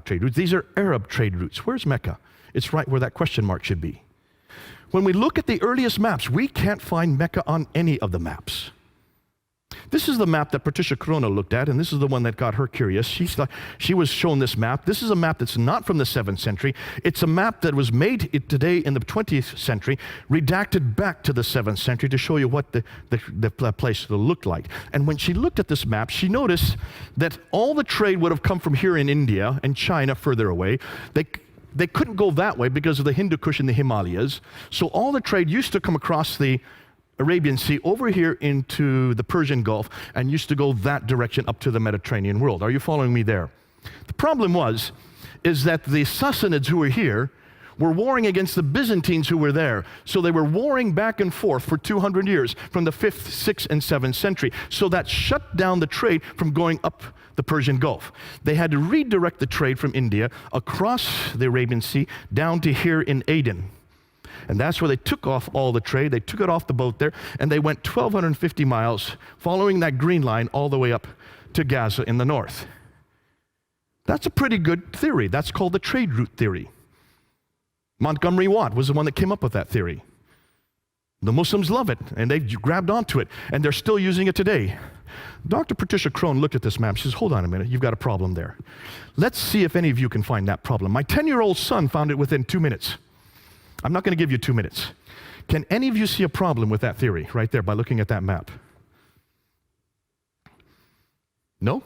trade routes. These are Arab trade routes. Where's Mecca? It's right where that question mark should be. When we look at the earliest maps, we can't find Mecca on any of the maps. This is the map that Patricia Corona looked at, and this is the one that got her curious. She was shown this map. This is a map that's not from the 7th century. It's a map that was made today in the 20th century, redacted back to the 7th century to show you what the place looked like. And when she looked at this map, she noticed that all the trade would have come from here in India and China further away. They couldn't go that way because of the Hindu Kush and the Himalayas. So all the trade used to come across the Arabian Sea over here into the Persian Gulf and used to go that direction up to the Mediterranean world. Are you following me there? The problem is that the Sassanids who were here were warring against the Byzantines who were there. So they were warring back and forth for 200 years from the 5th, 6th, and 7th century. So that shut down the trade from going up the Persian Gulf. They had to redirect the trade from India across the Arabian Sea down to here in Aden. And that's where they took off all the trade. They took it off the boat there, and they went 1,250 miles, following that green line all the way up to Gaza in the north. That's a pretty good theory. That's called the trade route theory. Montgomery Watt was the one that came up with that theory. The Muslims love it, and they've grabbed onto it, and they're still using it today. Dr. Patricia Crone looked at this map. She says, hold on a minute, you've got a problem there. Let's see if any of you can find that problem. My 10-year-old son found it within 2 minutes. I'm not going to give you 2 minutes. Can any of you see a problem with that theory right there by looking at that map? No?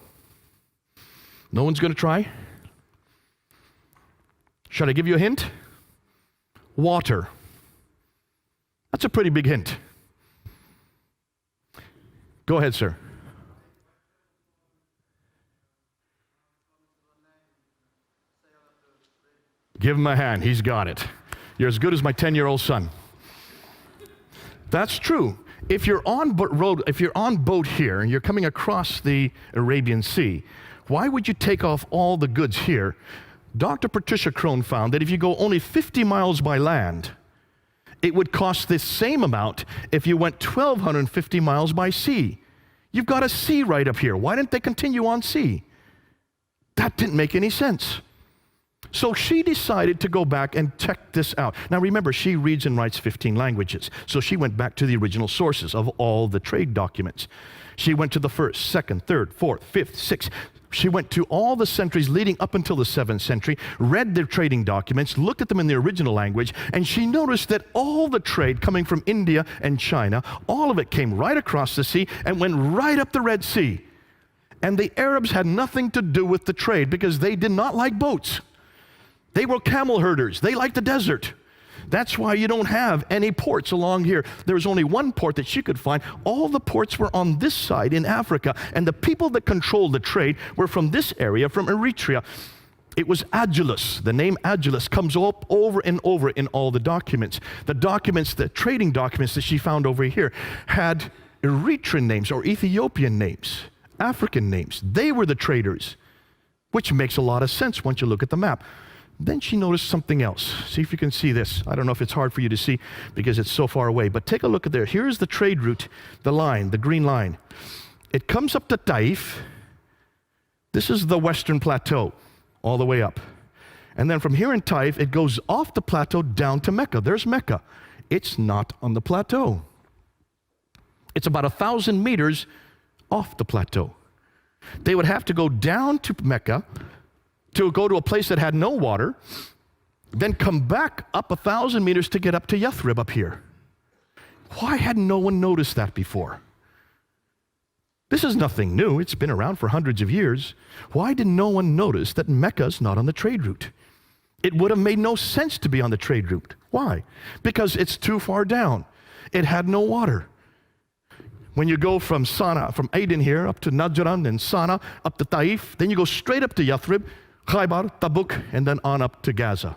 No one's going to try? Should I give you a hint? Water. That's a pretty big hint. Go ahead, sir. Give him a hand. He's got it. You're as good as my 10-year-old son. That's true. If you're on boat here and you're coming across the Arabian Sea, why would you take off all the goods here? Dr. Patricia Crone found that if you go only 50 miles by land, it would cost the same amount if you went 1,250 miles by sea. You've got a sea right up here. Why didn't they continue on sea? That didn't make any sense. So she decided to go back and check this out. Now remember, she reads and writes 15 languages. So she went back to the original sources of all the trade documents. She went to the 1st, 2nd, 3rd, 4th, 5th, 6th. She went to all the centuries leading up until the 7th century, read their trading documents, looked at them in the original language, and she noticed that all the trade coming from India and China, all of it came right across the sea and went right up the Red Sea. And the Arabs had nothing to do with the trade because they did not like boats. They were camel herders. They liked the desert. That's why you don't have any ports along here. There was only one port that she could find. All the ports were on this side in Africa, and the people that controlled the trade were from this area, from Eritrea. It was Agulus. The name Agulus comes up over and over in all the documents. The trading documents that she found over here had Eritrean names or Ethiopian names, African names. They were the traders, which makes a lot of sense once you look at the map. Then she noticed something else. See if you can see this. I don't know if it's hard for you to see because it's so far away, but take a look at there. Here's the trade route, the line, the green line. It comes up to Taif. This is the Western Plateau, all the way up. And then from here in Taif, it goes off the plateau down to Mecca. There's Mecca. It's not on the plateau. It's about 1,000 meters off the plateau. They would have to go down to Mecca to go to a place that had no water, then come back up 1,000 meters to get up to Yathrib up here. Why had no one noticed that before? This is nothing new. It's been around for hundreds of years. Why did no one notice that Mecca's not on the trade route? It would have made no sense to be on the trade route. Why? Because it's too far down. It had no water. When you go from Sana'a, from Aden here, up to Najran and Sana'a, up to Taif, then you go straight up to Yathrib, Khaybar, Tabuk, and then on up to Gaza.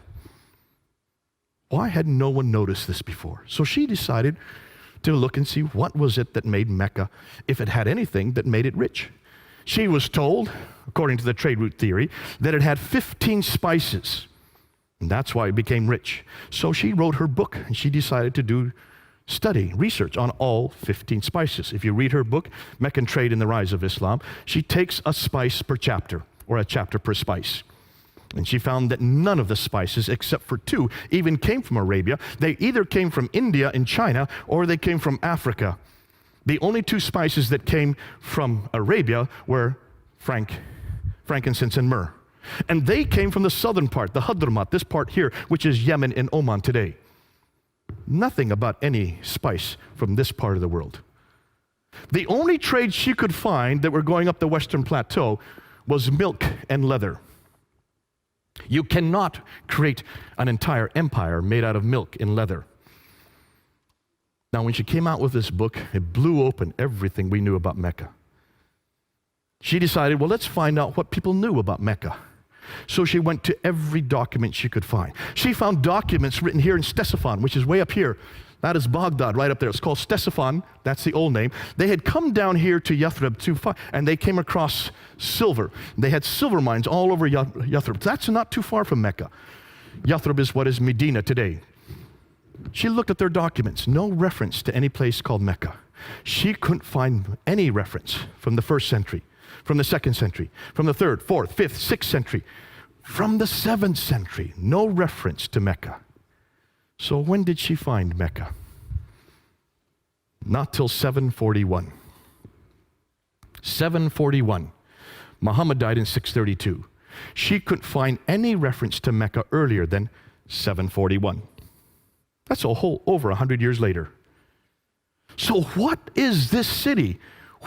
Why had no one noticed this before? So she decided to look and see what was it that made Mecca, if it had anything that made it rich. She was told, according to the trade route theory, that it had 15 spices, and that's why it became rich. So she wrote her book, and she decided to do research on all 15 spices. If you read her book, Meccan Trade and the Rise of Islam, she takes a spice per chapter, or a chapter per spice. And she found that none of the spices, except for 2, even came from Arabia. They either came from India and China, or they came from Africa. The only two spices that came from Arabia were frankincense and myrrh. And they came from the southern part, the Hadramat, this part here, which is Yemen and Oman today. Nothing about any spice from this part of the world. The only trade she could find that were going up the Western Plateau was milk and leather. You cannot create an entire empire made out of milk and leather. Now, when she came out with this book, it blew open everything we knew about Mecca. She decided, well, let's find out what people knew about Mecca. So she went to every document she could find. She found documents written here in Ctesiphon, which is way up here. That is Baghdad, right up there. It's called Ctesiphon. That's the old name. They had come down here to Yathrib, and they came across silver. They had silver mines all over Yathrib. That's not too far from Mecca. Yathrib is what is Medina today. She looked at their documents. No reference to any place called Mecca. She couldn't find any reference from the 1st century, from the 2nd century, from the 3rd, 4th, 5th, 6th century, from the 7th century. No reference to Mecca. So when did she find Mecca? Not till 741. 741. Muhammad died in 632. She couldn't find any reference to Mecca earlier than 741. That's a whole over 100 years later. So what is this city?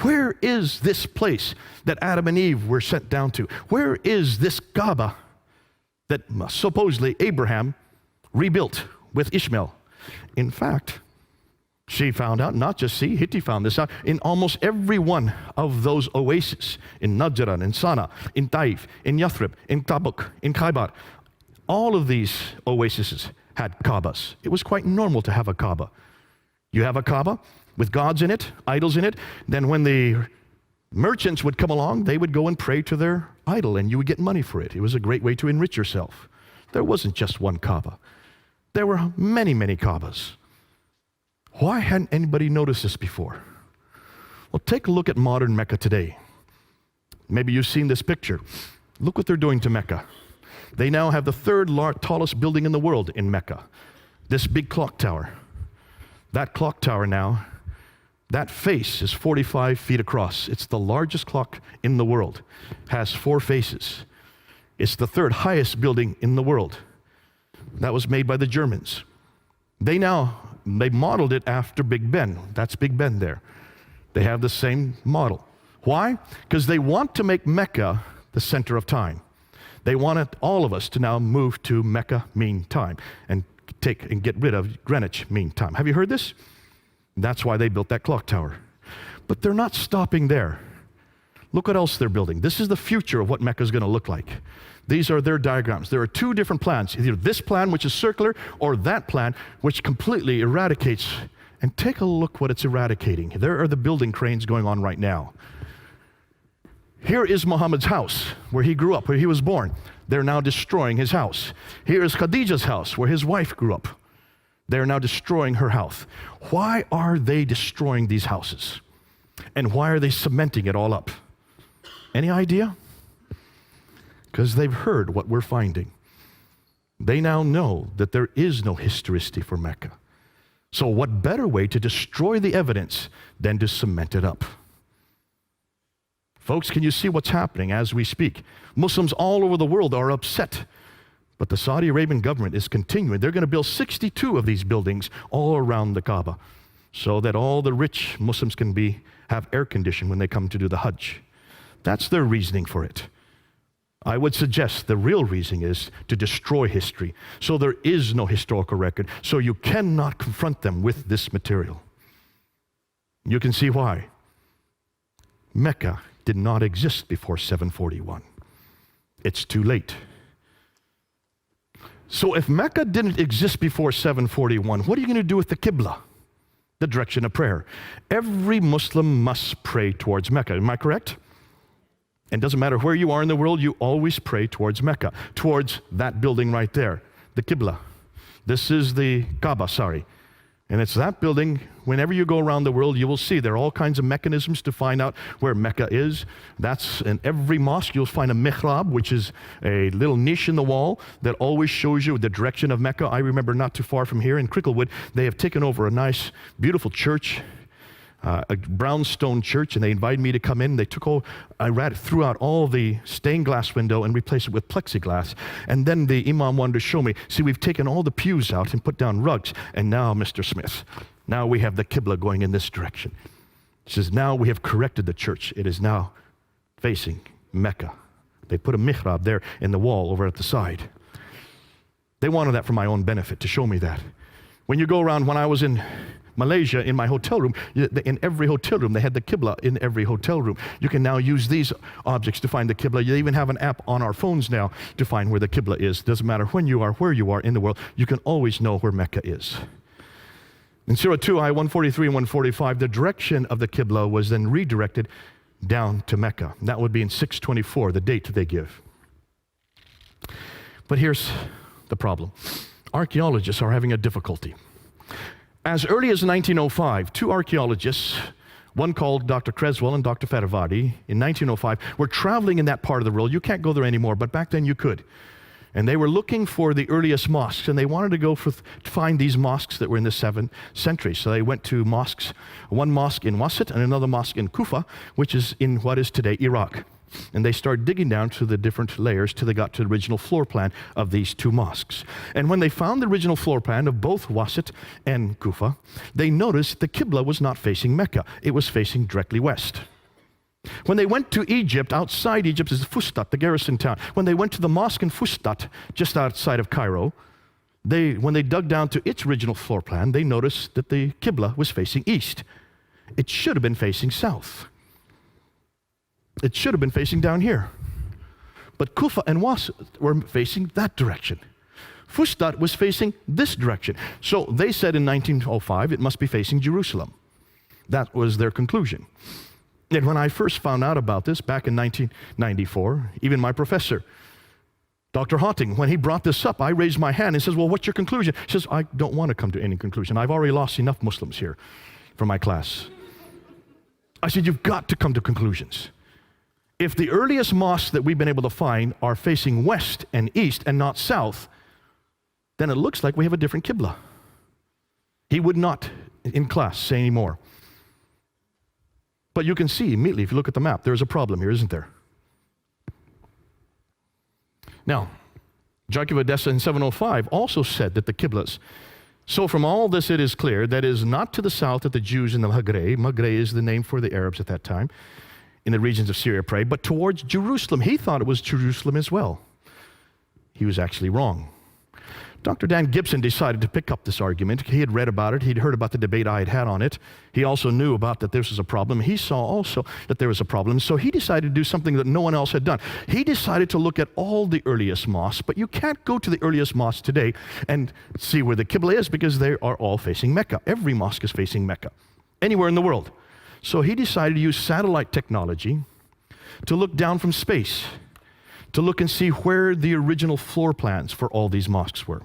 Where is this place that Adam and Eve were sent down to? Where is this Kaaba that supposedly Abraham rebuilt with Ishmael? In fact, she found out, not just Hitti found this out, in almost every one of those oases, in Najran, in Sana, in Taif, in Yathrib, in Tabuk, in Khaybar, all of these oases had Kaabas. It was quite normal to have a Kaaba. You have a Kaaba with gods in it, idols in it, then when the merchants would come along, they would go and pray to their idol, and you would get money for it. It was a great way to enrich yourself. There wasn't just one Kaaba. There were many, many Kaabas. Why hadn't anybody noticed this before? Well, take a look at modern Mecca today. Maybe you've seen this picture. Look what they're doing to Mecca. They now have the 3rd tallest building in the world in Mecca. This big clock tower. That clock tower now, that face is 45 feet across. It's the largest clock in the world. Has 4 faces. It's the 3rd highest building in the world. That was made by the Germans. They modeled it after Big Ben. That's Big Ben there. They have the same model. Why? Because they want to make Mecca the center of time. They wanted all of us to now move to Mecca mean time and get rid of Greenwich mean time. Have you heard this? That's why they built that clock tower. But they're not stopping there. Look what else they're building. This is the future of what Mecca is going to look like. These are their diagrams. There are 2 different plans, either this plan, which is circular, or that plan, which completely eradicates. And take a look what it's eradicating. There are the building cranes going on right now. Here is Muhammad's house, where he grew up, where he was born. They're now destroying his house. Here is Khadija's house, where his wife grew up. They're now destroying her house. Why are they destroying these houses? And why are they cementing it all up? Any idea? Because they've heard what we're finding. They now know that there is no historicity for Mecca. So what better way to destroy the evidence than to cement it up? Folks, can you see what's happening as we speak? Muslims all over the world are upset. But the Saudi Arabian government is continuing. They're going to build 62 of these buildings all around the Kaaba so that all the rich Muslims can have air conditioning when they come to do the Hajj. That's their reasoning for it. I would suggest the real reason is to destroy history. So there is no historical record. So you cannot confront them with this material. You can see why. Mecca did not exist before 741. It's too late. So if Mecca didn't exist before 741, what are you going to do with the Qibla, the direction of prayer? Every Muslim must pray towards Mecca. Am I correct? And it doesn't matter where you are in the world, you always pray towards Mecca, towards that building right there, the Qibla. This is the Kaaba, And it's that building. Whenever you go around the world, you will see there are all kinds of mechanisms to find out where Mecca is. That's in every mosque. You'll find a mihrab, which is a little niche in the wall that always shows you the direction of Mecca. I remember not too far from here in Cricklewood, they have taken over a nice, beautiful church. a brownstone church, and they invited me to come in. They threw out all the stained glass window and replaced it with plexiglass. And then the imam wanted to show me, see, we've taken all the pews out and put down rugs. And now, Mr. Smith, now we have the Qibla going in this direction. He says, now we have corrected the church. It is now facing Mecca. They put a mihrab there in the wall over at the side. They wanted that for my own benefit, to show me that. When you go around, when I was in Malaysia, in my hotel room, in every hotel room, they had the Qibla in every hotel room. You can now use these objects to find the Qibla. You even have an app on our phones now to find where the Qibla is. Doesn't matter when you are, where you are in the world, you can always know where Mecca is. In Surah 2, Ayah 143 and 145, the direction of the Qibla was then redirected down to Mecca. That would be in 624, the date they give. But here's the problem. Archaeologists are having a difficulty. As early as 1905, two archaeologists, one called Dr. Creswell and Dr. Fedavadi, in 1905, were traveling in that part of the world. You can't go there anymore, but back then you could. And they were looking for the earliest mosques, and they wanted to go to find these mosques that were in the 7th century. So they went to mosques, one mosque in Wasit and another mosque in Kufa, which is in what is today Iraq. And they started digging down to the different layers till they got to the original floor plan of these two mosques. And when they found the original floor plan of both Wasit and Kufa, they noticed the Qibla was not facing Mecca. It was facing directly west. When they went to Egypt, outside Egypt is Fustat, the garrison town. When they went to the mosque in Fustat, just outside of Cairo, when they dug down to its original floor plan, they noticed that the Qibla was facing east. It should have been facing south. It should have been facing down here. But Kufa and Wasit were facing that direction. Fustat was facing this direction. So they said in 1905, it must be facing Jerusalem. That was their conclusion. And when I first found out about this back in 1994, even my professor, Dr. Hotting, when he brought this up, I raised my hand and says, well, what's your conclusion? He says, I don't want to come to any conclusion. I've already lost enough Muslims here for my class. I said, you've got to come to conclusions. If the earliest mosques that we've been able to find are facing west and east and not south, then it looks like we have a different Qibla. He would not, in class, say any more. But you can see immediately, if you look at the map, there's a problem here, isn't there? Now, Jarkey of Edessa in 705 also said that the Qiblas. So from all this it is clear that it is not to the south that the Jews in the Maghreb is the name for the Arabs at that time, in the regions of Syria pray, but towards Jerusalem. He thought it was Jerusalem as well. He was actually wrong. Dr. Dan Gibson decided to pick up this argument. He had read about it. He'd heard about the debate I had had on it. He also knew about that this was a problem. He saw also that there was a problem. So he decided to do something that no one else had done. He decided to look at all the earliest mosques, but you can't go to the earliest mosques today and see where the Qibla is because they are all facing Mecca. Every mosque is facing Mecca, anywhere in the world. So he decided to use satellite technology to look down from space, to look and see where the original floor plans for all these mosques were.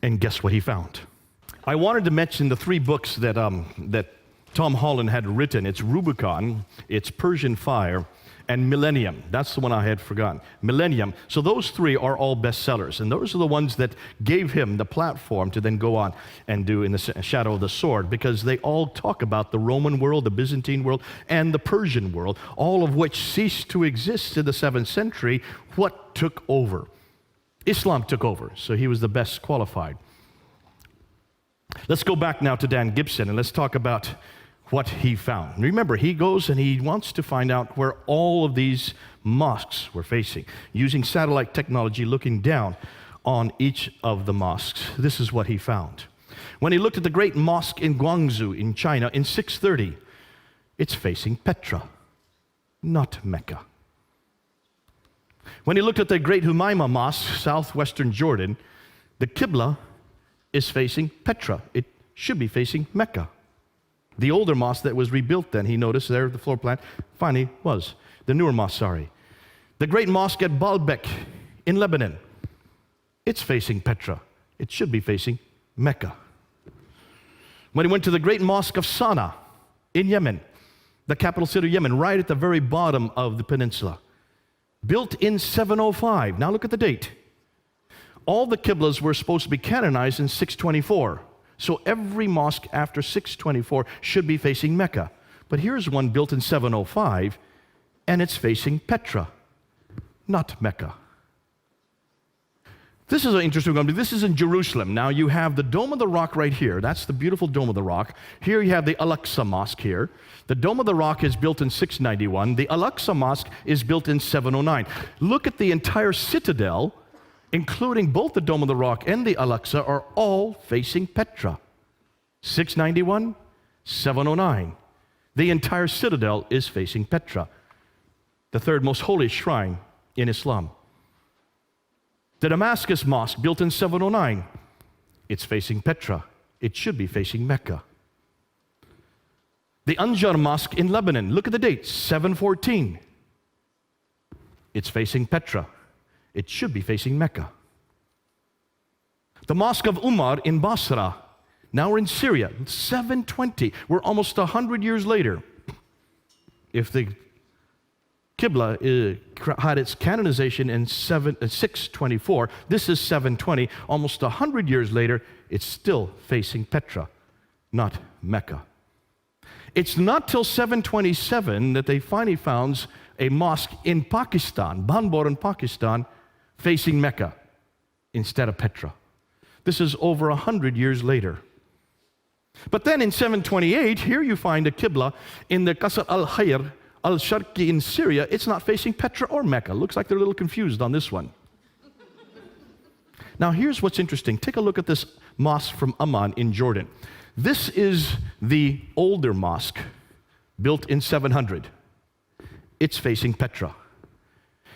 And guess what he found? I wanted to mention the three books that Tom Holland had written. It's Rubicon, it's Persian Fire, and Millennium. That's the one I had forgotten. Millennium. So those three are all bestsellers, and those are the ones that gave him the platform to then go on and do In the Shadow of the Sword, because they all talk about the Roman world, the Byzantine world, and the Persian world, all of which ceased to exist in the 7th century. What took over? Islam took over, so he was the best qualified. Let's go back now to Dan Gibson, and let's talk about what he found. Remember, he goes and he wants to find out where all of these mosques were facing, using satellite technology, looking down on each of the mosques. This is what he found. When he looked at the great mosque in Guangzhou in China in 630, it's facing Petra, not Mecca. When he looked at the great Humayma Mosque, southwestern Jordan, the Qibla is facing Petra. It should be facing Mecca. The older mosque that was rebuilt then, he noticed there, the floor plan, finally was. The newer mosque, sorry. The great mosque at Baalbek in Lebanon, it's facing Petra. It should be facing Mecca. When he went to the great mosque of Sana'a in Yemen, the capital city of Yemen, right at the very bottom of the peninsula, built in 705. Now look at the date. All the Qiblas were supposed to be canonized in 624. So every mosque after 624 should be facing Mecca. But here's one built in 705, and it's facing Petra, not Mecca. This is an interesting one. This is in Jerusalem. Now you have the Dome of the Rock right here. That's the beautiful Dome of the Rock. Here you have the Al-Aqsa Mosque here. The Dome of the Rock is built in 691. The Al-Aqsa Mosque is built in 709. Look at the entire citadel, including both the Dome of the Rock and the Al-Aqsa, are all facing Petra. 691, 709. The entire citadel is facing Petra, the third most holy shrine in Islam. The Damascus Mosque, built in 709, it's facing Petra. It should be facing Mecca. The Anjar Mosque in Lebanon, look at the date, 714. It's facing Petra. It should be facing Mecca. The Mosque of Umar in Basra, now we're in Syria, 720. We're almost 100 years later. If the Qibla had its canonization in 624, this is 720. Almost 100 years later, it's still facing Petra, not Mecca. It's not till 727 that they finally found a mosque in Pakistan, Banbor in Pakistan, facing Mecca instead of Petra. This is over 100 years later. But then in 728, here you find a Qibla in the Qasr al-Khayr al-Sharqi in Syria. It's not facing Petra or Mecca. Looks like they're a little confused on this one. Now here's what's interesting. Take a look at this mosque from Amman in Jordan. This is the older mosque, built in 700. It's facing Petra.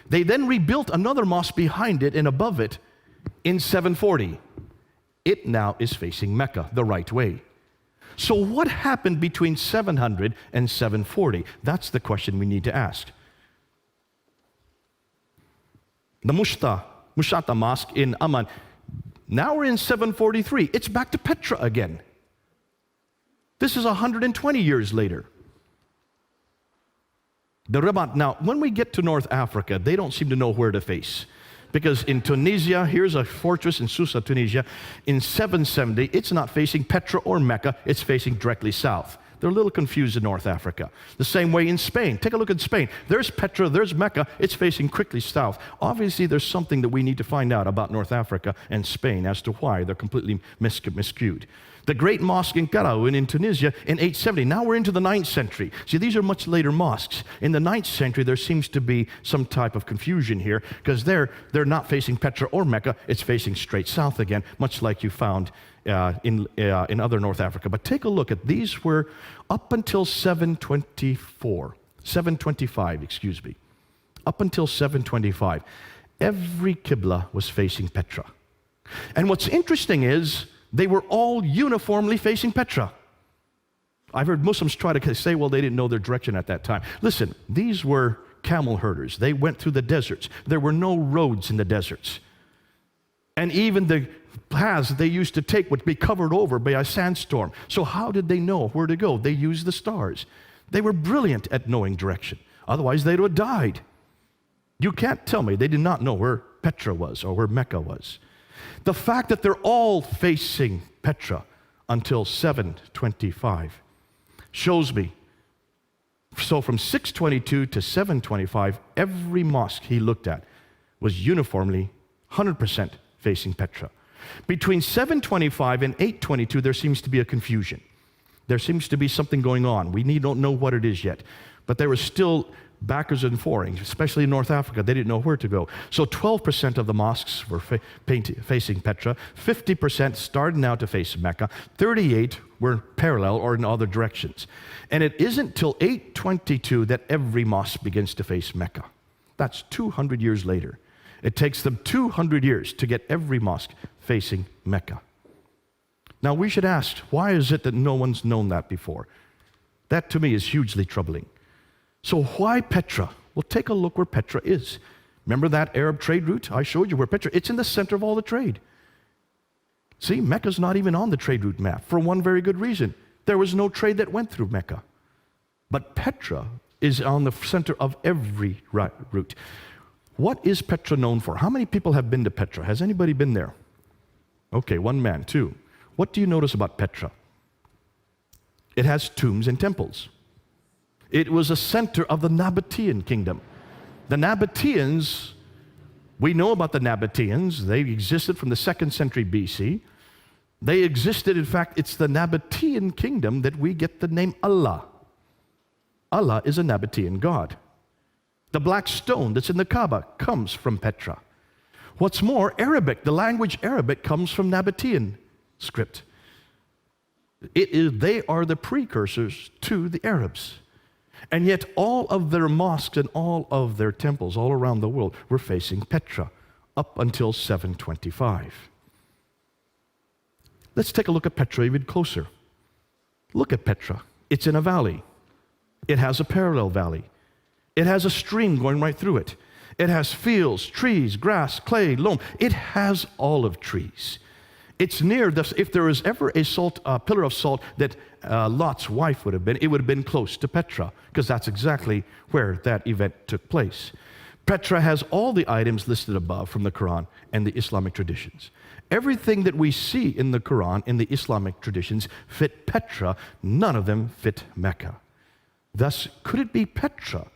They then rebuilt another mosque behind it and above it in 740. It now is facing Mecca the right way. So what happened between 700 and 740? That's the question we need to ask. The Mushata Mosque in Amman, now we're in 743. It's back to Petra again. This is 120 years later. The Rabat, now when we get to North Africa, they don't seem to know where to face. Because in Tunisia, here's a fortress in Susa, Tunisia, in 770, it's not facing Petra or Mecca, it's facing directly south. They're a little confused in North Africa. The same way in Spain. Take a look at Spain. There's Petra, there's Mecca, it's facing quickly south. Obviously, there's something that we need to find out about North Africa and Spain as to why they're completely miscued. The great mosque in Karaoun in Tunisia in 870. Now we're into the 9th century. See, these are much later mosques. In the 9th century, there seems to be some type of confusion here because they're not facing Petra or Mecca. It's facing straight south again, much like you found in other North Africa. But take a look at these were up until 725, excuse me. Up until 725, every Qibla was facing Petra. And what's interesting is they were all uniformly facing Petra. I've heard Muslims try to say, well, they didn't know their direction at that time. Listen, these were camel herders. They went through the deserts. There were no roads in the deserts. And even the paths they used to take would be covered over by a sandstorm. So how did they know where to go? They used the stars. They were brilliant at knowing direction. Otherwise, they would have died. You can't tell me they did not know where Petra was or where Mecca was. The fact that they're all facing Petra until 725 shows me. So from 622 to 725, every mosque he looked at was uniformly 100% facing Petra. Between 725 and 822, there seems to be a confusion. There seems to be something going on. We don't know what it is yet. But there was still backwards and forwards, especially in North Africa. They didn't know where to go. So 12% of the mosques were facing Petra. 50% started now to face Mecca. 38 were parallel or in other directions. And it isn't till 822 that every mosque begins to face Mecca. That's 200 years later. It takes them 200 years to get every mosque facing Mecca. Now we should ask, why is it that no one's known that before? That to me is hugely troubling. So why Petra? Well, take a look where Petra is. Remember that Arab trade route? I showed you where Petra, it's in the center of all the trade. See, Mecca's not even on the trade route map for one very good reason. There was no trade that went through Mecca. But Petra is on the center of every route. What is Petra known for? How many people have been to Petra? Has anybody been there? Okay, one man, two. What do you notice about Petra? It has tombs and temples. It was a center of the Nabatean kingdom. The Nabateans, we know about the Nabateans. They existed from the 2nd century BC. They existed, in fact, it's the Nabatean kingdom that we get the name Allah. Allah is a Nabatean god. The black stone that's in the Kaaba comes from Petra. What's more, Arabic, the language Arabic comes from Nabatean script. They are the precursors to the Arabs. And yet all of their mosques and all of their temples all around the world were facing Petra up until 725. Let's take a look at Petra even closer. Look at Petra. It's in a valley. It has a parallel valley. It has a stream going right through it. It has fields, trees, grass, clay, loam. It has olive trees. It's near this. If there was ever a pillar of salt that Lot's wife would have been, it would have been close to Petra, because that's exactly where that event took place. Petra has all the items listed above from the Quran and the Islamic traditions. Everything that we see in the Quran and the Islamic traditions fit Petra. None of them fit Mecca. Thus, could it be Petra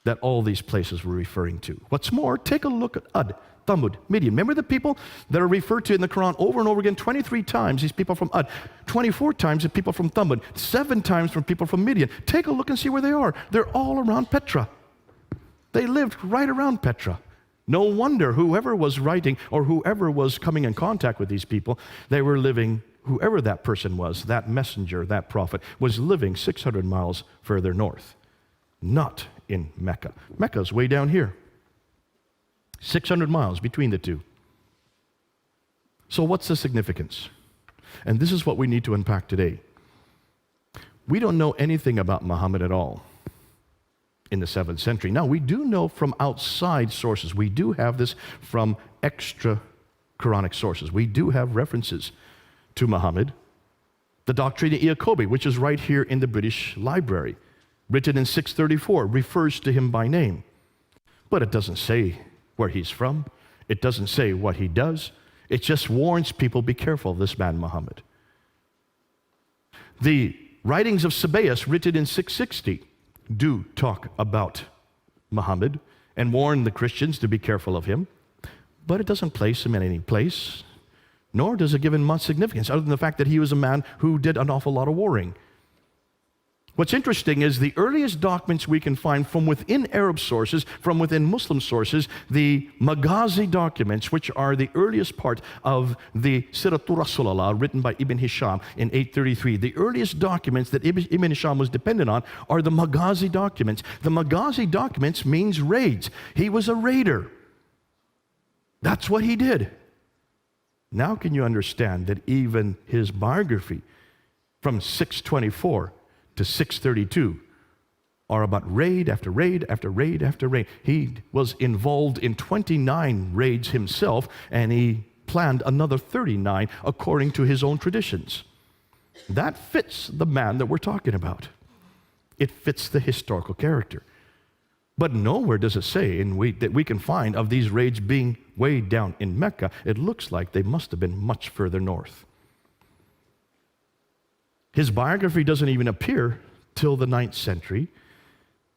that all these places were referring to? What's more, take a look at Ud, Thamud, Midian. Remember the people that are referred to in the Quran over and over again, 23 times, these people from Ud, 24 times the people from Thamud, 7 times from people from Midian. Take a look and see where they are. They're all around Petra. They lived right around Petra. No wonder whoever was writing or whoever was coming in contact with these people, they were living, whoever that person was, that messenger, that prophet, was living 600 miles further north, not in Mecca. Mecca's way down here. 600 miles between the two. So what's the significance? And this is what we need to unpack today. We don't know anything about Muhammad at all in the 7th century. Now, we do know from outside sources. We do have this from extra Quranic sources. We do have references to Muhammad. The Doctrina Iacobi, which is right here in the British Library, written in 634, refers to him by name. But it doesn't say where he's from. It doesn't say what he does. It just warns people, be careful of this man Muhammad. The writings of Sabaeus, written in 660, do talk about Muhammad and warn the Christians to be careful of him. But it doesn't place him in any place, nor does it give him much significance, other than the fact that he was a man who did an awful lot of warring. What's interesting is the earliest documents we can find from within Arab sources, from within Muslim sources, the Maghazi documents, which are the earliest part of the Siratul Rasulullah, written by Ibn Hisham in 833. The earliest documents that Ibn Hisham was dependent on are the Maghazi documents. The Maghazi documents means raids. He was a raider. That's what he did. Now can you understand that even his biography from 624 to 632 are about raid after raid after raid after raid. He was involved in 29 raids himself, and he planned another 39 according to his own traditions. That fits the man that we're talking about. It fits the historical character. But nowhere does it say that we can find of these raids being way down in Mecca. It looks like they must have been much further north. His biography doesn't even appear till the 9th century.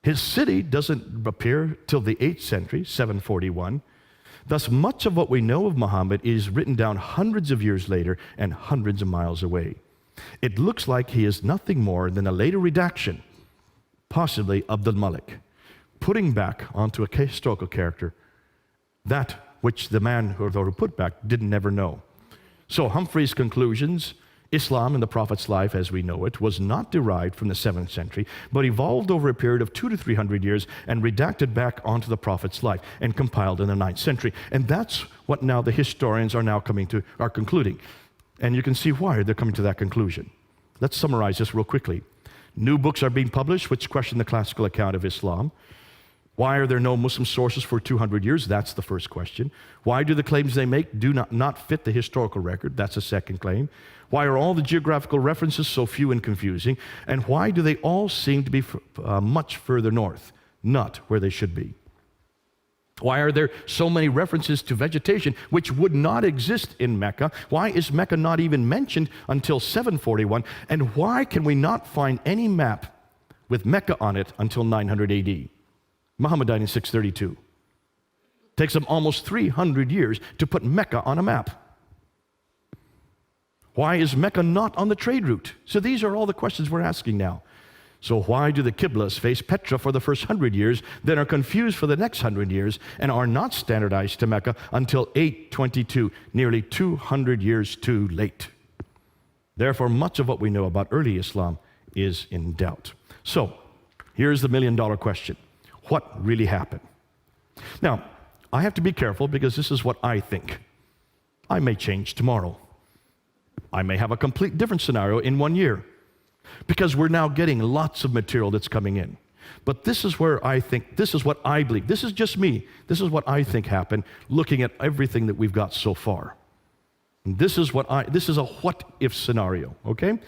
His city doesn't appear till the 8th century, 741. Thus, much of what we know of Muhammad is written down hundreds of years later and hundreds of miles away. It looks like he is nothing more than a later redaction, possibly Abdul Malik, putting back onto a historical character that which the man who put back didn't never know. So Humphrey's conclusions, Islam in the Prophet's life as we know it was not derived from the 7th century, but evolved over a period of 200 to 300 years and redacted back onto the Prophet's life and compiled in the 9th century. And that's what now the historians are concluding. And you can see why they're coming to that conclusion. Let's summarize this real quickly. New books are being published which question the classical account of Islam. Why are there no Muslim sources for 200 years? That's the first question. Why do the claims they make do not fit the historical record? That's the second claim. Why are all the geographical references so few and confusing? And why do they all seem to be much further north, not where they should be? Why are there so many references to vegetation which would not exist in Mecca? Why is Mecca not even mentioned until 741? And why can we not find any map with Mecca on it until 900 AD? Mahoma died in 632. Takes them almost 300 years to put Mecca on a map. Why is Mecca not on the trade route? So these are all the questions we're asking now. So why do the Qiblas face Petra for the first 100 years, then are confused for the next 100 years, and are not standardized to Mecca until 822, nearly 200 years too late? Therefore, much of what we know about early Islam is in doubt. So, here's the million-dollar question. What really happened? Now, I have to be careful because this is what I think. I may change tomorrow. I may have a complete different scenario in 1 year, because we're now getting lots of material that's coming in. But this is where I think, this is what I believe. This is just me. This is what I think happened looking at everything that we've got so far. And this is a what-if scenario, okay?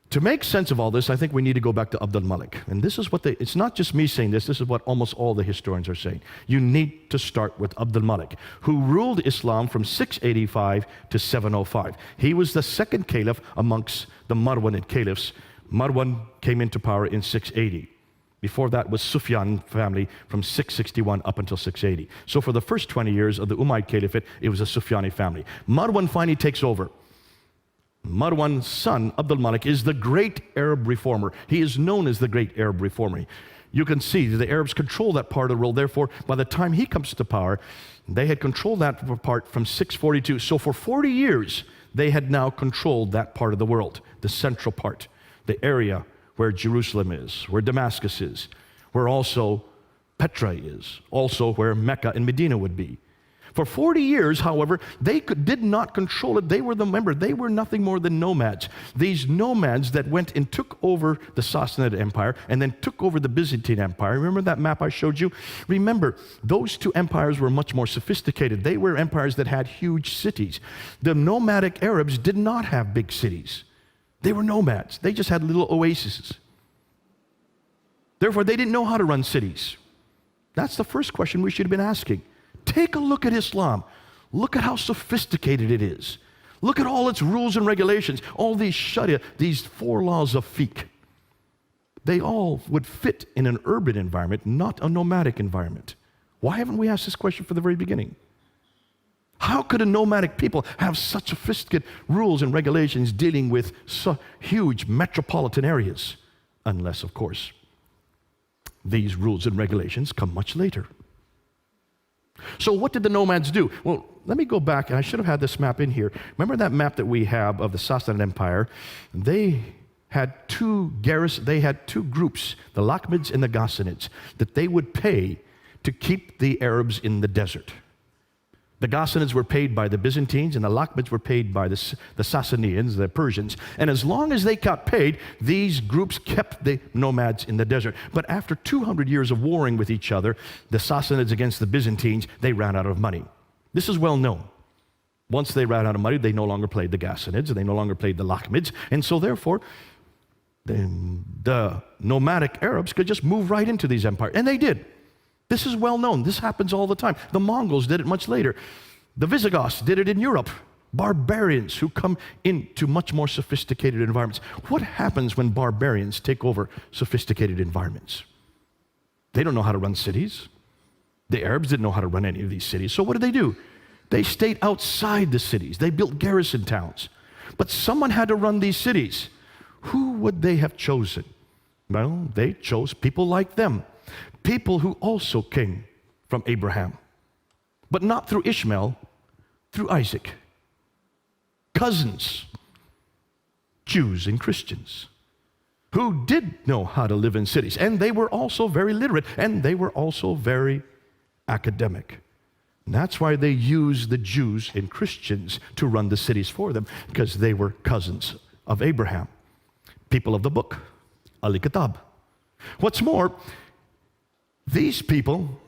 To make sense of all this, I think we need to go back to Abdul Malik. And this is what it's not just me saying this is what almost all the historians are saying. You need to start with Abdul Malik, who ruled Islam from 685 to 705. He was the second caliph amongst the Marwanid caliphs. Marwan came into power in 680. Before that was Sufyan family from 661 up until 680. So for the first 20 years of the Umayyad Caliphate, it was a Sufyani family. Marwan finally takes over. Marwan's son, Abdul Malik, is the great Arab reformer. He is known as the great Arab reformer. You can see the Arabs control that part of the world. Therefore, by the time he comes to power, they had controlled that part from 642. So for 40 years, they had now controlled that part of the world, the central part, the area where Jerusalem is, where Damascus is, where also Petra is, also where Mecca and Medina would be. For 40 years, however, they did not control it. They were nothing more than nomads. These nomads that went and took over the Sassanid Empire and then took over the Byzantine Empire. Remember that map I showed you? Remember, those two empires were much more sophisticated. They were empires that had huge cities. The nomadic Arabs did not have big cities. They were nomads. They just had little oases. Therefore, they didn't know how to run cities. That's the first question we should have been asking. Take a look at Islam. Look at how sophisticated it is. Look at all its rules and regulations, all these sharia, these 4 laws of fiqh. They all would fit in an urban environment, not a nomadic environment. Why haven't we asked this question from the very beginning? How could a nomadic people have such sophisticated rules and regulations dealing with so huge metropolitan areas? Unless, of course, these rules and regulations come much later. So what did the nomads do? Well, let me go back, and I should have had this map in here. Remember that map that we have of the Sassanid Empire? They had two groups, the Lakhmids and the Ghassanids, that they would pay to keep the Arabs in the desert. The Ghassanids were paid by the Byzantines, and the Lakhmids were paid by the Sassanians, the Persians. And as long as they got paid, these groups kept the nomads in the desert. But after 200 years of warring with each other, the Sassanids against the Byzantines, they ran out of money. This is well known. Once they ran out of money, they no longer played the Ghassanids, and they no longer played the Lakhmids. And so therefore, the nomadic Arabs could just move right into these empires. And they did. This is well known. This happens all the time. The Mongols did it much later. The Visigoths did it in Europe. Barbarians who come into much more sophisticated environments. What happens when barbarians take over sophisticated environments? They don't know how to run cities. The Arabs didn't know how to run any of these cities. So what did they do? They stayed outside the cities. They built garrison towns. But someone had to run these cities. Who would they have chosen? Well, they chose people like them. People who also came from Abraham, but not through Ishmael, through Isaac. Cousins, Jews and Christians, who did know how to live in cities, and they were also very literate, and they were also very academic. And that's why they used the Jews and Christians to run the cities for them, because they were cousins of Abraham. People of the book, Al-Kitab. What's more, these people,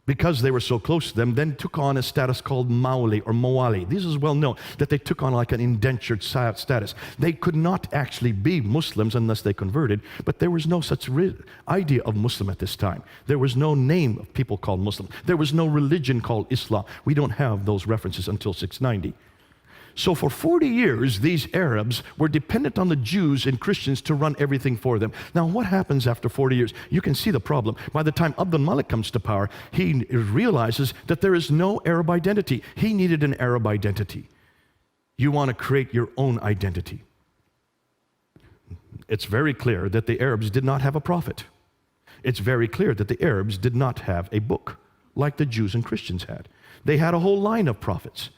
because they were so close to them, then took on a status called Maoli or Moali. This is well known, that they took on like an indentured status. They could not actually be Muslims unless they converted, but there was no such idea of Muslim at this time. There was no name of people called Muslim. There was no religion called Islam. We don't have those references until 690. So for 40 years, these Arabs were dependent on the Jews and Christians to run everything for them. Now, what happens after 40 years? You can see the problem. By the time Abdul Malik comes to power, he realizes that there is no Arab identity. He needed an Arab identity. You want to create your own identity. It's very clear that the Arabs did not have a prophet. It's very clear that the Arabs did not have a book like the Jews and Christians had. They had a whole line of prophets.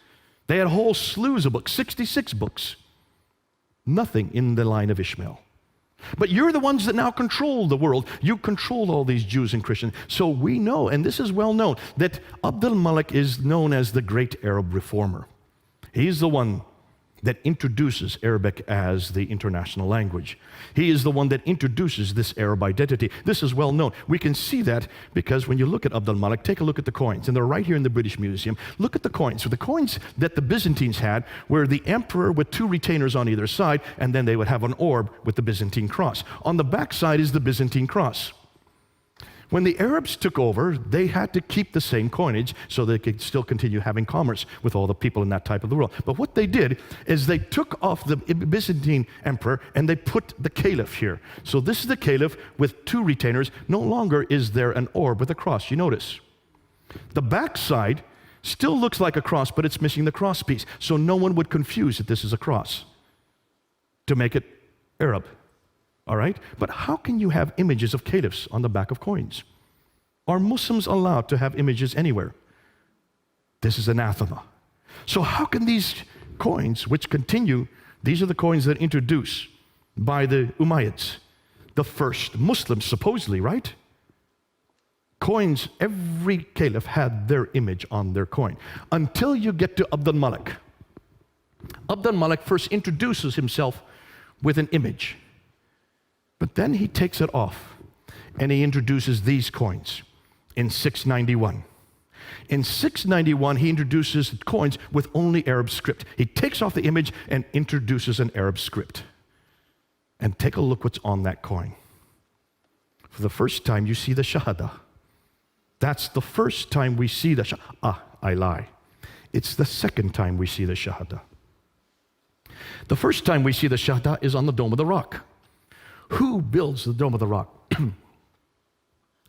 They had whole slews of books, 66 books. Nothing in the line of Ishmael. But you're the ones that now control the world. You control all these Jews and Christians. So we know, and this is well known, that Abdul Malik is known as the great Arab reformer. He's the one that introduces Arabic as the international language. He is the one that introduces this Arab identity. This is well known. We can see that because when you look at Abdul Malik, take a look at the coins, and they're right here in the British Museum. Look at the coins. So the coins that the Byzantines had were the emperor with two retainers on either side, and then they would have an orb with the Byzantine cross. On the back side is the Byzantine cross. When the Arabs took over, they had to keep the same coinage so they could still continue having commerce with all the people in that type of the world. But what they did is they took off the Byzantine emperor and they put the caliph here. So this is the caliph with two retainers. No longer is there an orb with a cross. You notice. The back side still looks like a cross, but it's missing the cross piece. So no one would confuse that this is a cross to make it Arab. All right? But how can you have images of caliphs on the back of coins? Are Muslims allowed to have images anywhere? This is anathema. So how can these coins, which continue, these are the coins that are introduced by the Umayyads, the first Muslims, supposedly, right? Coins, every caliph had their image on their coin. Until you get to Abdul Malik. Abdul Malik first introduces himself with an image. But then he takes it off, and he introduces these coins in 691. In 691, he introduces coins with only Arab script. He takes off the image and introduces an Arab script. And take a look what's on that coin. For the first time, you see the Shahada. That's the first time we see the Shahada. I lie. It's the second time we see the Shahada. The first time we see the Shahada is on the Dome of the Rock. Who builds the Dome of the Rock?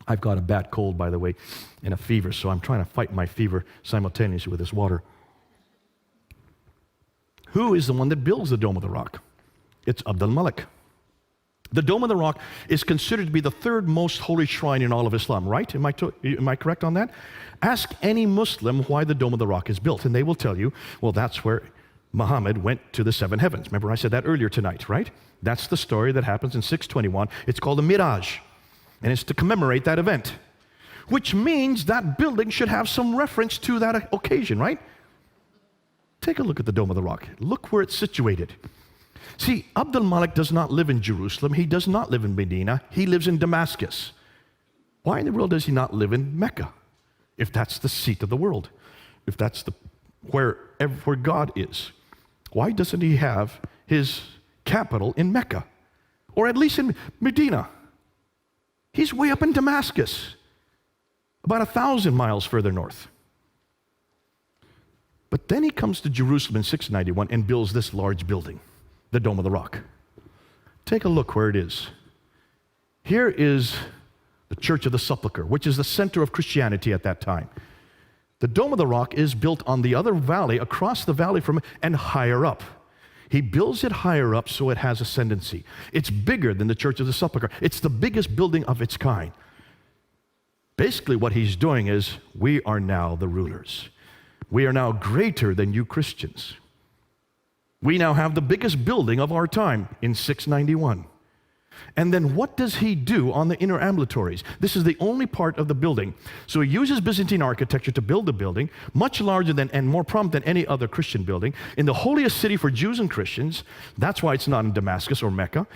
I've got a bad cold, by the way, and a fever, so I'm trying to fight my fever simultaneously with this water. Who is the one that builds the Dome of the Rock? It's Abdul Malik. The Dome of the Rock is considered to be the third most holy shrine in all of Islam, right? Am I correct on that? Ask any Muslim why the Dome of the Rock is built, and they will tell you, well, that's where Muhammad went to the seven heavens. Remember I said that earlier tonight, right? That's the story that happens in 621. It's called the Miraj, and it's to commemorate that event, which means that building should have some reference to that occasion, right? Take a look at the Dome of the Rock. Look where it's situated. See, Abdul Malik does not live in Jerusalem. He does not live in Medina. He lives in Damascus. Why in the world does he not live in Mecca? If that's the seat of the world, if that's where God is. Why doesn't he have his capital in Mecca? Or at least in Medina? He's way up in Damascus, about 1,000 miles further north. But then he comes to Jerusalem in 691 and builds this large building, the Dome of the Rock. Take a look where it is. Here is the Church of the Sepulchre, which is the center of Christianity at that time. The Dome of the Rock is built on the other valley, across the valley from it, and higher up. He builds it higher up so it has ascendancy. It's bigger than the Church of the Sepulchre. It's the biggest building of its kind. Basically, what he's doing is, we are now the rulers. We are now greater than you Christians. We now have the biggest building of our time in 691. And then what does he do on the inner ambulatories? This is the only part of the building. So he uses Byzantine architecture to build the building, much larger than and more prominent than any other Christian building, in the holiest city for Jews and Christians. That's why it's not in Damascus or Mecca.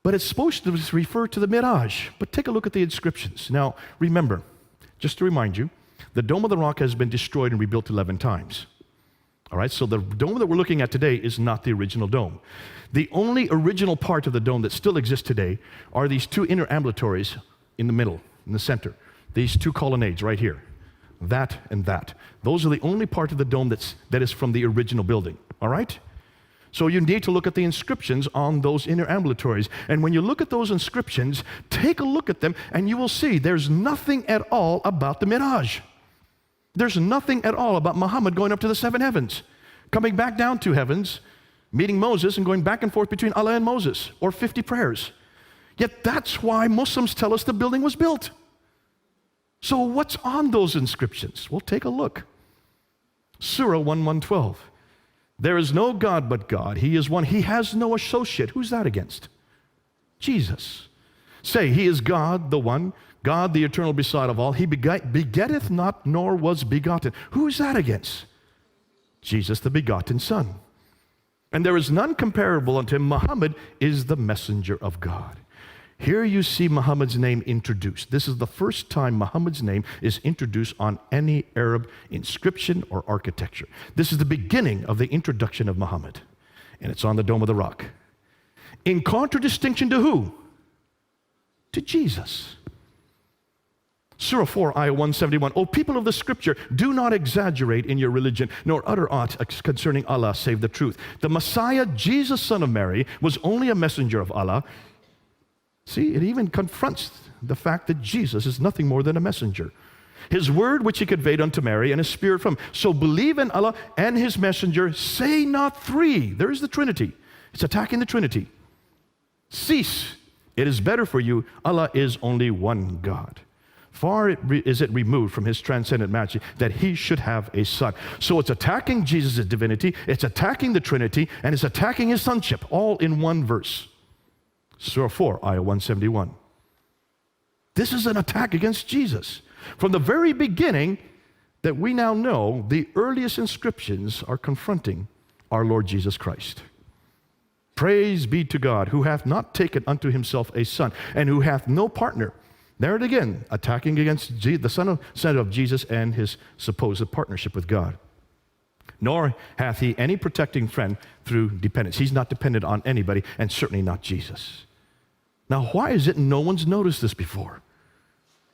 But it's supposed to refer to the Miraj. But take a look at the inscriptions. Now, remember, Just to remind you, the Dome of the Rock has been destroyed and rebuilt 11 times. All right, so the dome that we're looking at today is not the original dome. The only original part of the dome that still exists today are these two inner ambulatories in the middle, in the center. These two colonnades right here, that and that. Those are the only part of the dome that is from the original building, all right? So you need to look at the inscriptions on those inner ambulatories. And when you look at those inscriptions, take a look at them and you will see there's nothing at all about the Miraj. There's nothing at all about Muhammad going up to the 7 heavens, coming back down 2 heavens, meeting Moses and going back and forth between Allah and Moses, or 50 prayers. Yet that's why Muslims tell us the building was built. So what's on those inscriptions? Well, take a look. Surah 1:112. There is no God but God. He is one. He has no associate. Who's that against? Jesus. Say, He is God, the one, God, the eternal beside of all. He begetteth not, nor was begotten. Who is that against? Jesus, the begotten Son. And there is none comparable unto him. Muhammad is the messenger of God. Here you see Muhammad's name introduced. This is the first time Muhammad's name is introduced on any Arab inscription or architecture. This is the beginning of the introduction of Muhammad, and it's on the Dome of the Rock. In contradistinction to who? To Jesus. Surah 4, ayah 171. O people of the Scripture, do not exaggerate in your religion, nor utter aught concerning Allah save the truth. The Messiah, Jesus, son of Mary, was only a messenger of Allah. See, it even confronts the fact that Jesus is nothing more than a messenger. His word which he conveyed unto Mary, and his spirit from. So believe in Allah and his messenger. Say not 3. There is the Trinity. It's attacking the Trinity. Cease. It is better for you. Allah is only one God. Far is it removed from his transcendent majesty that he should have a son. So it's attacking Jesus' divinity, it's attacking the Trinity, and it's attacking his sonship, all in one verse. Surah 4, ayah 171. This is an attack against Jesus. From the very beginning that we now know, the earliest inscriptions are confronting our Lord Jesus Christ. Praise be to God, who hath not taken unto himself a son, and who hath no partner. There it again, attacking against the son of Jesus and his supposed partnership with God. Nor hath he any protecting friend through dependence. He's not dependent on anybody, and certainly not Jesus. Now, why is it no one's noticed this before?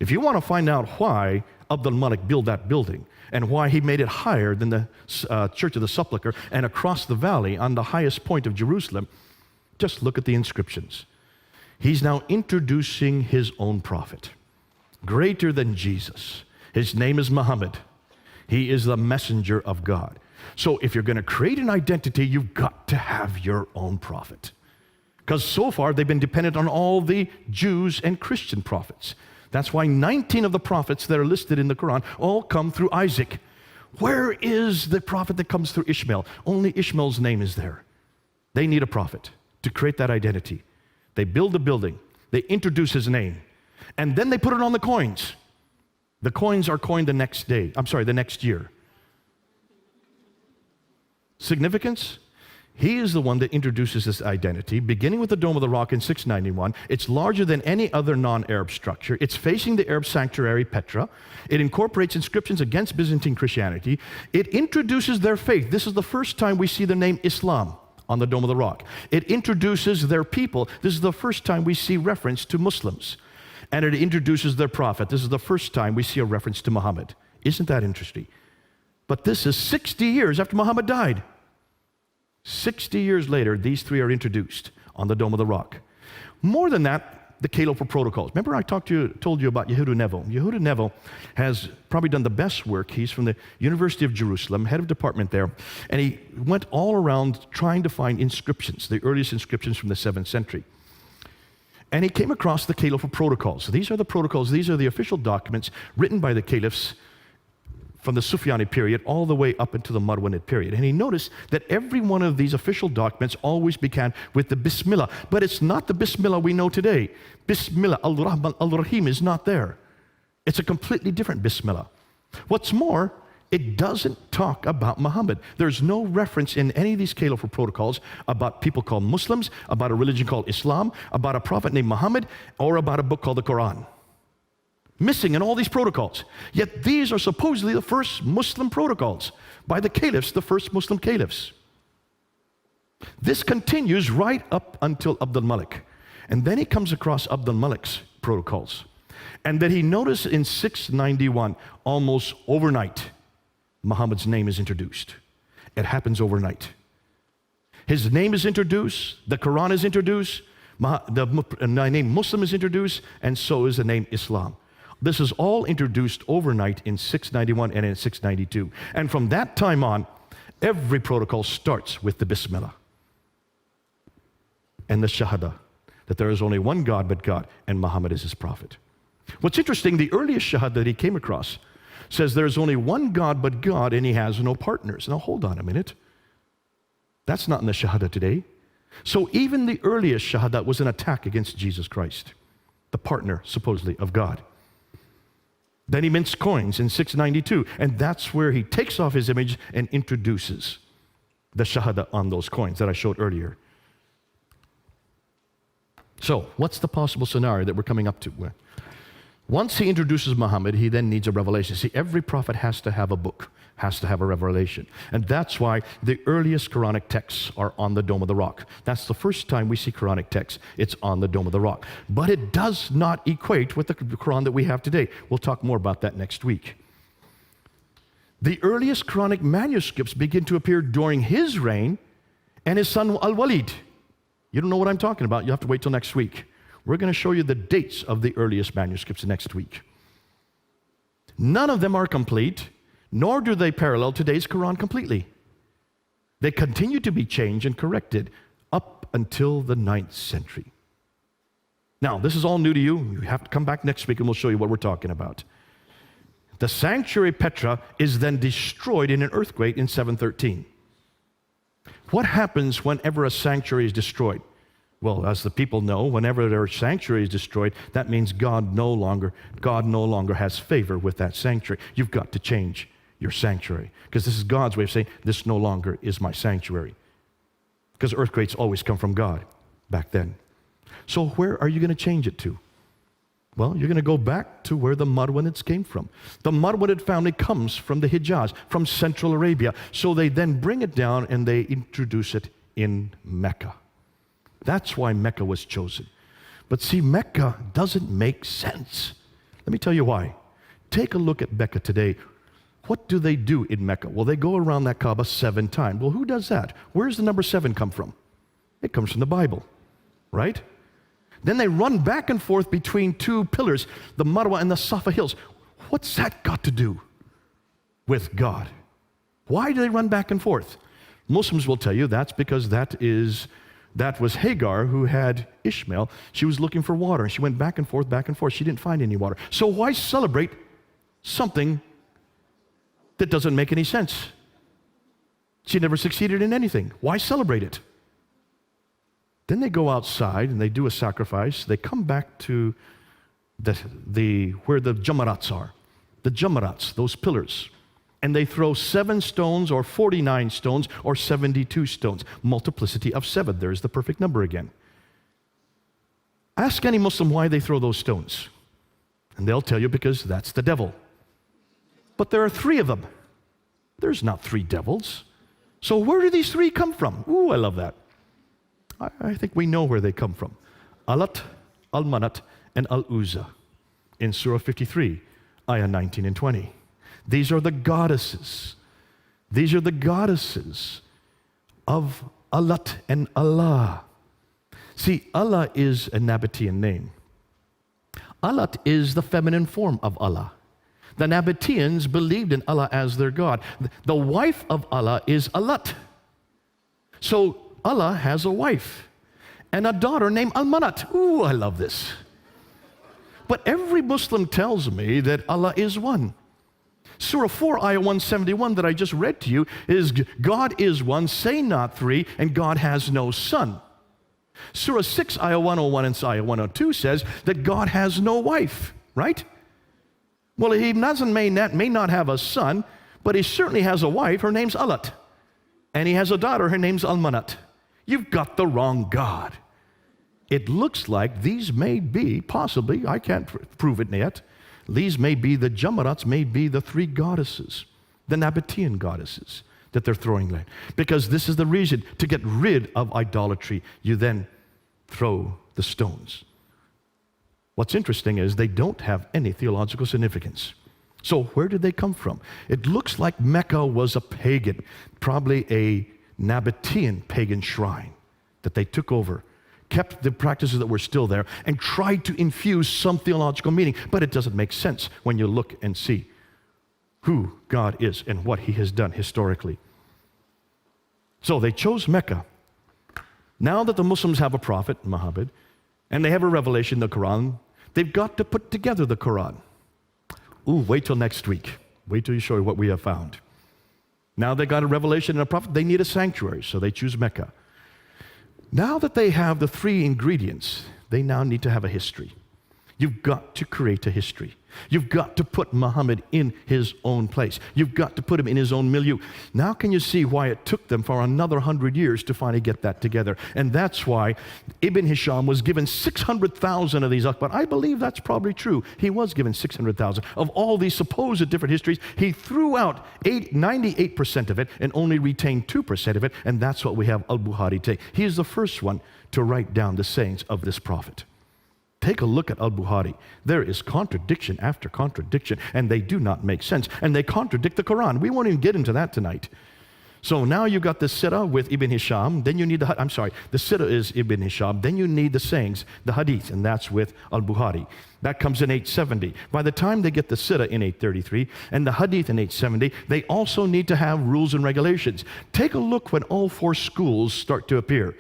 If you want to find out why Abdul Malik built that building and why he made it higher than the Church of the Sepulchre and across the valley on the highest point of Jerusalem, just look at the inscriptions. He's now introducing his own prophet, greater than Jesus. His name is Muhammad. He is the messenger of God. So if you're going to create an identity, you've got to have your own prophet. Because so far, they've been dependent on all the Jews and Christian prophets. That's why 19 of the prophets that are listed in the Quran all come through Isaac. Where is the prophet that comes through Ishmael? Only Ishmael's name is there. They need a prophet to create that identity. They build the building. They introduce his name. And then they put it on the coins. The coins are coined the next year. Significance? He is the one that introduces this identity, beginning with the Dome of the Rock in 691. It's larger than any other non-Arab structure. It's facing the Arab sanctuary, Petra. It incorporates inscriptions against Byzantine Christianity. It introduces their faith. This is the first time we see the name Islam on the Dome of the Rock. It introduces their people. This is the first time we see reference to Muslims. And it introduces their prophet. This is the first time we see a reference to Muhammad. Isn't that interesting? But this is 60 years after Muhammad died. 60 years later, these 3 are introduced on the Dome of the Rock. More than that, the Caliphal protocols. Remember I told you about Yehuda Nevo. Yehuda Nevo has probably done the best work. He's from the University of Jerusalem, head of department there, and he went all around trying to find inscriptions, the earliest inscriptions from the 7th century. And he came across the Caliphal protocols. So these are the protocols, these are the official documents written by the caliphs from the Sufyani period all the way up into the Marwanid period. And he noticed that every one of these official documents always began with the Bismillah. But it's not the Bismillah we know today. Bismillah, Al-Rahman, Al-Rahim is not there. It's a completely different Bismillah. What's more, it doesn't talk about Muhammad. There's no reference in any of these Caliphal protocols about people called Muslims, about a religion called Islam, about a prophet named Muhammad, or about a book called the Quran. missing in all these protocols. Yet these are supposedly the first Muslim protocols by the caliphs, the first Muslim caliphs. This continues right up until Abdul Malik. And then he comes across Abdul Malik's protocols. And then he noticed in 691, almost overnight, Muhammad's name is introduced. It happens overnight. His name is introduced, the Quran is introduced, the name Muslim is introduced, and so is the name Islam. This is all introduced overnight in 691 and in 692. And from that time on, every protocol starts with the Bismillah and the Shahada, that there is only one God but God, and Muhammad is his prophet. What's interesting, the earliest Shahada that he came across says there is only one God but God, and he has no partners. Now hold on a minute. That's not in the Shahada today. So even the earliest Shahada was an attack against Jesus Christ, the partner, supposedly, of God. Then he mints coins in 692, and that's where he takes off his image and introduces the Shahada on those coins that I showed earlier. So, what's the possible scenario that we're coming up to? Once he introduces Muhammad, he then needs a revelation. See, every prophet has to have a book, has to have a revelation. And that's why the earliest Quranic texts are on the Dome of the Rock. That's the first time we see Quranic texts. It's on the Dome of the Rock. But it does not equate with the Quran that we have today. We'll talk more about that next week. The earliest Quranic manuscripts begin to appear during his reign and his son Al-Walid. You don't know what I'm talking about. You have to wait till next week. We're going to show you the dates of the earliest manuscripts next week. None of them are complete, nor do they parallel today's Quran completely. They continue to be changed and corrected up until the 9th century. Now, this is all new to you. You have to come back next week and we'll show you what we're talking about. The sanctuary Petra is then destroyed in an earthquake in 713. What happens whenever a sanctuary is destroyed? Well, as the people know, whenever their sanctuary is destroyed, that means God no longer has favor with that sanctuary. You've got to change your sanctuary, because this is God's way of saying, this no longer is my sanctuary. Because earthquakes always come from God back then. So where are you going to change it to? Well, you're going to go back to where the Marwanids came from. The Marwanid family comes from the Hijaz, from Central Arabia. So they then bring it down and they introduce it in Mecca. That's why Mecca was chosen. But see, Mecca doesn't make sense. Let me tell you why. Take a look at Mecca today. What do they do in Mecca? Well, they go around that Kaaba 7 times. Well, who does that? Where does the number 7 come from? It comes from the Bible, right? Then they run back and forth between 2 pillars, the Marwa and the Safa hills. What's that got to do with God? Why do they run back and forth? Muslims will tell you that's because that was Hagar who had Ishmael. She was looking for water, and she went back and forth, back and forth. She didn't find any water. So why celebrate something that doesn't make any sense? She never succeeded in anything. Why celebrate it? Then they go outside and they do a sacrifice. They come back to where the Jamarats are. The Jamarats, those pillars. And they throw 7 stones or 49 stones or 72 stones. Multiplicity of 7. There's the perfect number again. Ask any Muslim why they throw those stones. And they'll tell you because that's the devil. But there are 3 of them. There's not 3 devils. So where do these 3 come from? Ooh, I love that. I think we know where they come from. Alat, Al-Manat, and Al-Uzza in Surah 53, ayah 19 and 20. These are the goddesses. These are the goddesses of Alat and Allah. See, Allah is a Nabatean name. Alat is the feminine form of Allah. The Nabateans believed in Allah as their God. The wife of Allah is Alat. So Allah has a wife and a daughter named Al-Manat. Ooh, I love this. But every Muslim tells me that Allah is one. Surah 4, ayah 171 that I just read to you is God is one, say not 3, and God has no son. Surah 6, ayah 101 and ayah 102 says that God has no wife, right? Well, he may not have a son, but he certainly has a wife. Her name's Alat. And he has a daughter. Her name's Al-Manat. You've got the wrong God. It looks like these may be, possibly, I can't prove it yet, These may be the Jamarats, may be the three goddesses, the Nabatean goddesses that they're throwing there. Because this is the reason, to get rid of idolatry, you then throw the stones. What's interesting is they don't have any theological significance. So where did they come from? It looks like Mecca was a pagan, probably a Nabatean pagan shrine that they took over, kept the practices that were still there, and tried to infuse some theological meaning. But it doesn't make sense when you look and see who God is and what He has done historically. So they chose Mecca. Now that the Muslims have a prophet, Muhammad, and they have a revelation, the Quran, they've got to put together the Quran. Ooh, wait till next week. Wait till you show you what we have found. Now they got a revelation and a prophet, they need a sanctuary, so they choose Mecca. Now that they have the three ingredients, they now need to have a history. You've got to create a history. You've got to put Muhammad in his own place. You've got to put him in his own milieu. Now can you see why it took them for another 100 years to finally get that together? And that's why Ibn Hisham was given 600,000 of these but I believe that's probably true. He was given 600,000. Of all these supposed different histories, he threw out 98% of it and only retained 2% of it, and that's what we have Al-Bukhari take. He is the first one to write down the sayings of this prophet. Take a look at Al-Bukhari. There is contradiction after contradiction, and they do not make sense, and they contradict the Quran. We won't even get into that tonight. So now you've got the Sirah with Ibn Hisham, then you need the Sirah is Ibn Hisham, then you need the sayings, the Hadith, and that's with Al-Bukhari. That comes in 870. By the time they get the Sirah in 833 and the Hadith in 870, they also need to have rules and regulations. Take a look when all four schools start to appear.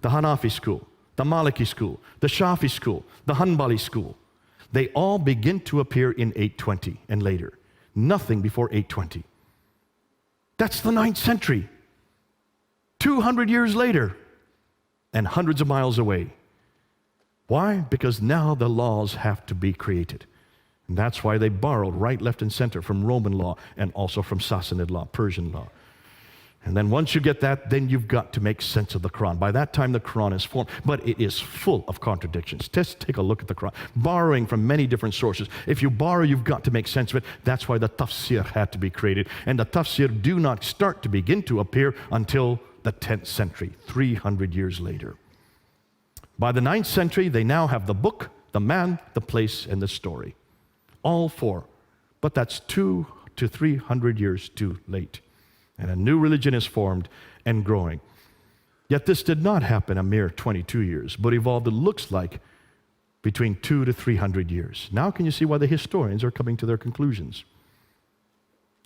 The Hanafi school, the Maliki school, the Shafi school, the Hanbali school. They all begin to appear in 820 and later. Nothing before 820. That's the 9th century. 200 years later and hundreds of miles away. Why? Because now the laws have to be created. And that's why they borrowed right, left, and center from Roman law and also from Sassanid law, Persian law. And then once you get that, then you've got to make sense of the Quran. By that time, the Quran is formed, but it is full of contradictions. Just take a look at the Quran, borrowing from many different sources. If you borrow, you've got to make sense of it. That's why the tafsir had to be created. And the tafsir do not start to begin to appear until the 10th century, 300 years later. By the 9th century, they now have the book, the man, the place, and the story. All four. But that's 200 to 300 years too late. And a new religion is formed and growing. Yet this did not happen a mere 22 years, but evolved, it looks like, between 200 to 300 years. Now can you see why the historians are coming to their conclusions?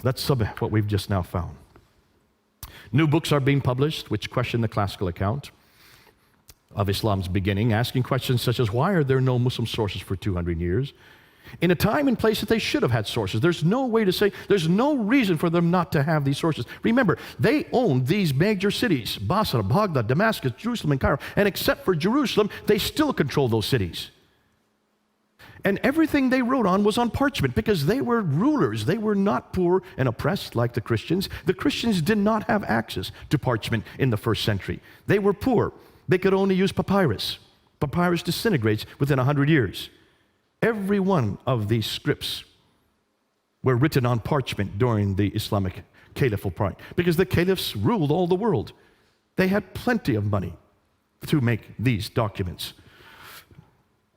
That's what we've just now found. New books are being published which question the classical account of Islam's beginning, asking questions such as, why are there no Muslim sources for 200 years? In a time and place that they should have had sources. There's no way to say, there's no reason for them not to have these sources. Remember, they owned these major cities, Basra, Baghdad, Damascus, Jerusalem, and Cairo. And except for Jerusalem, they still control those cities. And everything they wrote on was on parchment because they were rulers. They were not poor and oppressed like the Christians. The Christians did not have access to parchment in the first century. They were poor. They could only use papyrus. Papyrus disintegrates within 100 years. Every one of these scripts were written on parchment during the Islamic caliphal period because the caliphs ruled all the world. They had plenty of money to make these documents.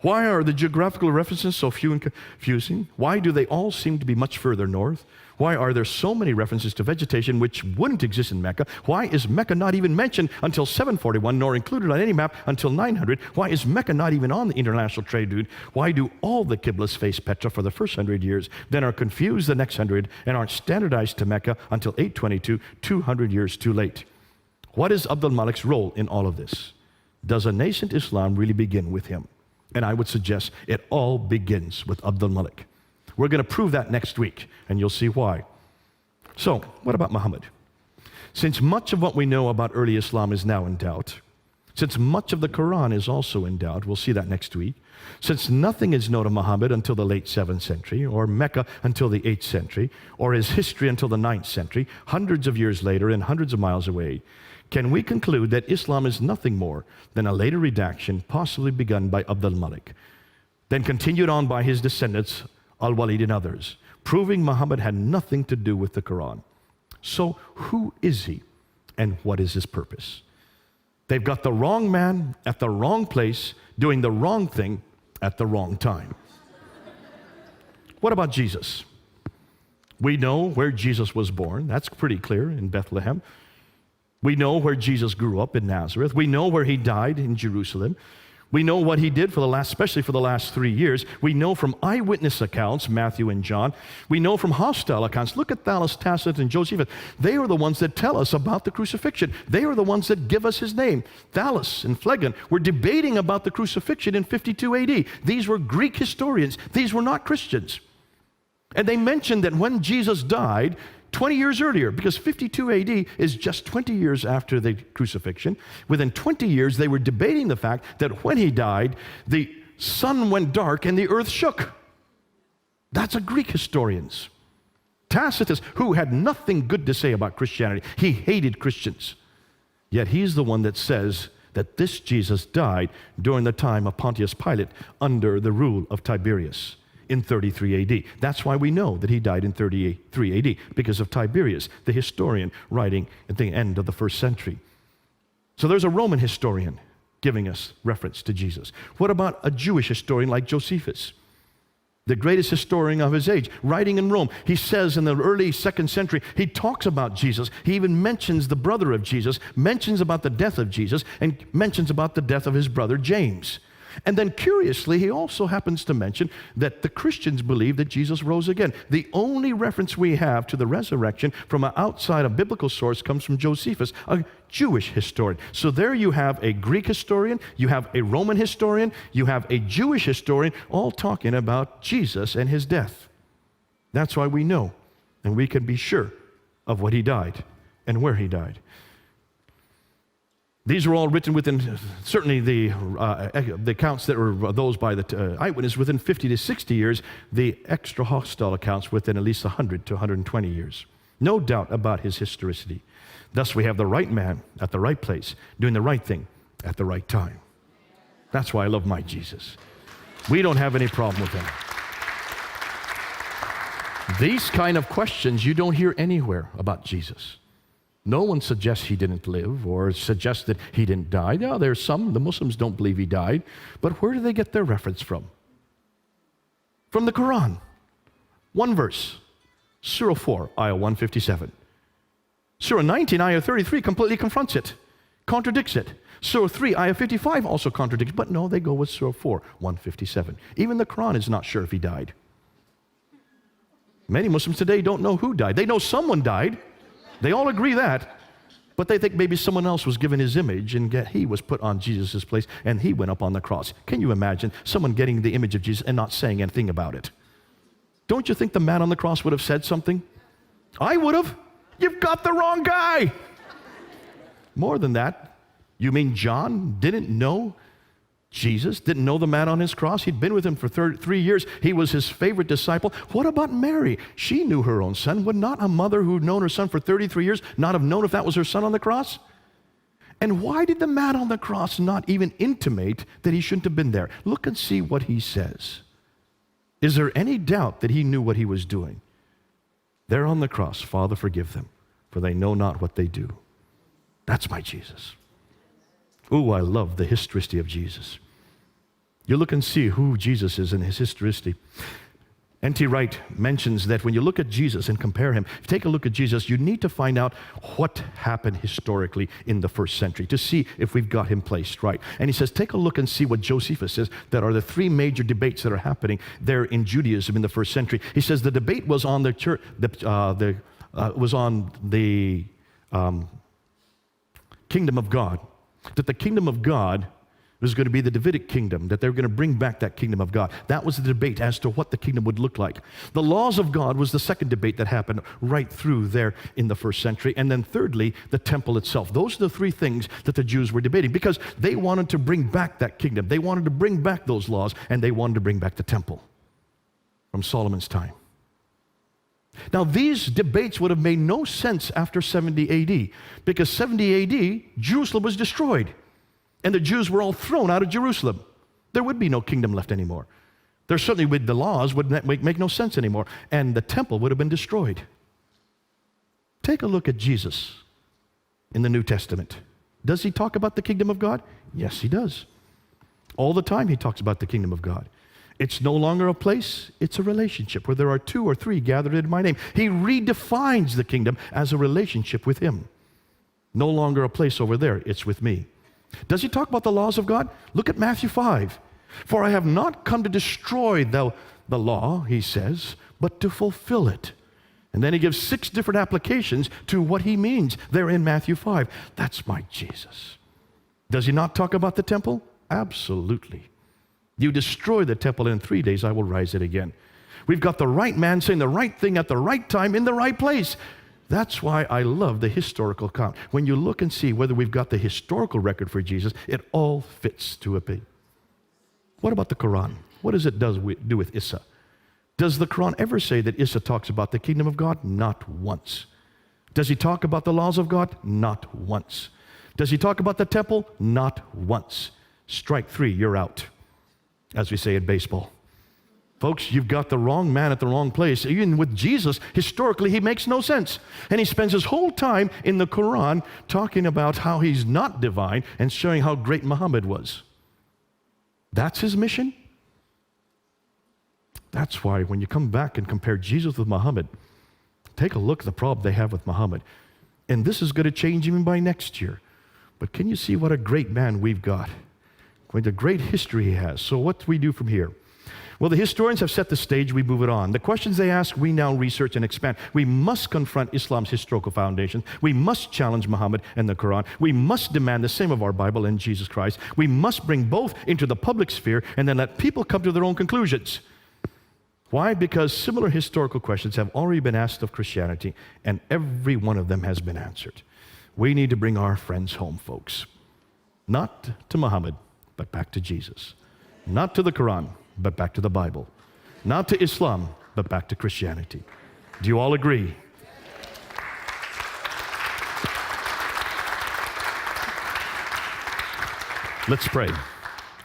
Why are the geographical references so few and confusing? Why do they all seem to be much further north? Why are there so many references to vegetation which wouldn't exist in Mecca? Why is Mecca not even mentioned until 741, nor included on any map until 900? Why is Mecca not even on the international trade route? Why do all the Qiblas face Petra for the first 100 years, then are confused the next 100, and aren't standardized to Mecca until 822, 200 years too late? What is Abdul Malik's role in all of this? Does a nascent Islam really begin with him? And I would suggest it all begins with Abdul Malik. We're going to prove that next week, and you'll see why. So, what about Muhammad? Since much of what we know about early Islam is now in doubt, since much of the Quran is also in doubt, we'll see that next week, since nothing is known of Muhammad until the late 7th century, or Mecca until the 8th century, or his history until the 9th century, hundreds of years later and hundreds of miles away, can we conclude that Islam is nothing more than a later redaction possibly begun by Abdul Malik, then continued on by his descendants al-Walid and others, proving Muhammad had nothing to do with the Quran. So who is he and what is his purpose? They've got the wrong man at the wrong place doing the wrong thing at the wrong time. What about Jesus? We know where Jesus was born. That's pretty clear, in Bethlehem. We know where Jesus grew up, in Nazareth. We know where he died, in Jerusalem. We know what he did especially for the last 3 years. We know from eyewitness accounts, Matthew and John. We know from hostile accounts. Look at Thallus, Tacitus, and Josephus. They are the ones that tell us about the crucifixion. They are the ones that give us his name. Thallus and Phlegon were debating about the crucifixion in 52 AD. These were Greek historians. These were not Christians. And they mentioned that when Jesus died, 20 years earlier, because 52 AD is just 20 years after the crucifixion, within 20 years they were debating the fact that when he died, the sun went dark and the earth shook. That's a Greek historians. Tacitus, who had nothing good to say about Christianity, he hated Christians. Yet he's the one that says that this Jesus died during the time of Pontius Pilate under the rule of Tiberius in 33 AD. That's why we know that he died in 33 AD, because of Tiberius, the historian writing at the end of the first century. So there's a Roman historian giving us reference to Jesus. What about a Jewish historian like Josephus, the greatest historian of his age, writing in Rome? He says in the early 2nd century, he talks about Jesus. He even mentions the brother of Jesus, mentions about the death of Jesus, and mentions about the death of his brother James. And then curiously, he also happens to mention that the Christians believe that Jesus rose again. The only reference we have to the resurrection from outside a biblical source comes from Josephus, a Jewish historian. So there you have a Greek historian, you have a Roman historian, you have a Jewish historian, all talking about Jesus and his death. That's why we know, and we can be sure of what he died and where he died. These were all written within, certainly the accounts that were those by the eyewitness, within 50 to 60 years, the extra hostile accounts within at least 100 to 120 years. No doubt about his historicity. Thus we have the right man at the right place, doing the right thing at the right time. That's why I love my Jesus. We don't have any problem with him. These kind of questions you don't hear anywhere about Jesus. No one suggests he didn't live or suggests that he didn't die. Now, there's some, the Muslims don't believe he died, but where do they get their reference from? From the Quran. One verse, Surah 4, Ayah 157. Surah 19, Ayah 33 completely confronts it, contradicts it. Surah 3, Ayah 55 also contradicts, but no, they go with Surah 4, 157. Even the Quran is not sure if he died. Many Muslims today don't know who died. They know someone died. They all agree that, but they think maybe someone else was given his image and he was put on Jesus' place and he went up on the cross. Can you imagine someone getting the image of Jesus and not saying anything about it? Don't you think the man on the cross would have said something? I would have. You've got the wrong guy. More than that, you mean John didn't know Jesus, didn't know the man on his cross? He'd been with him for 3 years. He was his favorite disciple. What about Mary? She knew her own son. Would not a mother who'd known her son for 33 years not have known if that was her son on the cross? And why did the man on the cross not even intimate that he shouldn't have been there? Look and see what he says. Is there any doubt that he knew what he was doing? There on the cross, Father, forgive them, for they know not what they do. That's my Jesus. Ooh, I love the historicity of Jesus. You look and see who Jesus is in his historicity. N.T. Wright mentions that when you look at Jesus and compare him, take a look at Jesus, you need to find out what happened historically in the first century to see if we've got him placed right. And he says, take a look and see what Josephus says that are the 3 major debates that are happening there in Judaism in the first century. He says the debate was on the church, kingdom of God. That the kingdom of God was going to be the Davidic kingdom, that they were going to bring back that kingdom of God. That was the debate as to what the kingdom would look like. The laws of God was the second debate that happened right through there in the first century. And then thirdly, the temple itself. Those are the 3 things that the Jews were debating because they wanted to bring back that kingdom. They wanted to bring back those laws, and they wanted to bring back the temple from Solomon's time. Now, these debates would have made no sense after 70 AD, because 70 AD, Jerusalem was destroyed, and the Jews were all thrown out of Jerusalem. There would be no kingdom left anymore. There certainly with the laws would make no sense anymore, and the temple would have been destroyed. Take a look at Jesus in the New Testament. Does he talk about the kingdom of God? Yes, he does. All the time he talks about the kingdom of God. It's no longer a place, it's a relationship where there are 2 or 3 gathered in my name. He redefines the kingdom as a relationship with him. No longer a place over there, it's with me. Does he talk about the laws of God? Look at Matthew 5. For I have not come to destroy the law, he says, but to fulfill it. And then he gives 6 different applications to what he means there in Matthew 5. That's my Jesus. Does he not talk about the temple? Absolutely. You destroy the temple, in 3 days I will rise it again. We've got the right man saying the right thing at the right time in the right place. That's why I love the historical account. When you look and see whether we've got the historical record for Jesus, it all fits to a P. What about the Quran? What does it do with Isa? Does the Quran ever say that Isa talks about the kingdom of God? Not once. Does he talk about the laws of God? Not once. Does he talk about the temple? Not once. Strike 3, you're out, as we say in baseball. Folks, you've got the wrong man at the wrong place. Even with Jesus, historically, he makes no sense. And he spends his whole time in the Quran talking about how he's not divine and showing how great Muhammad was. That's his mission? That's why when you come back and compare Jesus with Muhammad, take a look at the problem they have with Muhammad. And this is going to change even by next year. But can you see what a great man we've got? What a great history he has. So what do we do from here? Well, the historians have set the stage, we move it on. The questions they ask, we now research and expand. We must confront Islam's historical foundations. We must challenge Muhammad and the Quran. We must demand the same of our Bible and Jesus Christ. We must bring both into the public sphere and then let people come to their own conclusions. Why? Because similar historical questions have already been asked of Christianity, and every one of them has been answered. We need to bring our friends home, folks. Not to Muhammad, but back to Jesus. Not to the Quran, but back to the Bible. Not to Islam, but back to Christianity. Do you all agree? Let's pray.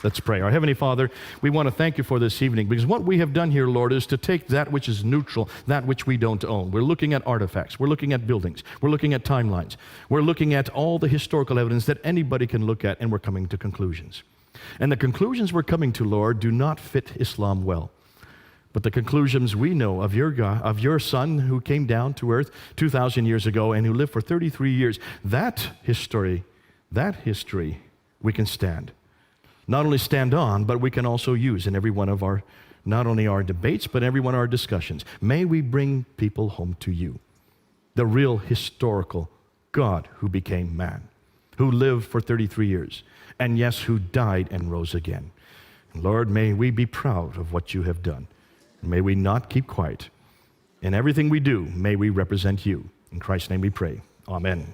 Let's pray. Our Heavenly Father, we want to thank you for this evening, because what we have done here, Lord, is to take that which is neutral, that which we don't own. We're looking at artifacts. We're looking at buildings. We're looking at timelines. We're looking at all the historical evidence that anybody can look at, and we're coming to conclusions. And the conclusions we're coming to, Lord, do not fit Islam well. But the conclusions we know of your God, of your Son who came down to earth 2,000 years ago and who lived for 33 years, that history we can stand. Not only stand on, but we can also use in every one of our, not only our debates, but every one of our discussions. May we bring people home to you, the real historical God who became man, who lived for 33 years, and yes, who died and rose again. Lord, may we be proud of what you have done. May we not keep quiet. In everything we do, may we represent you. In Christ's name we pray. Amen.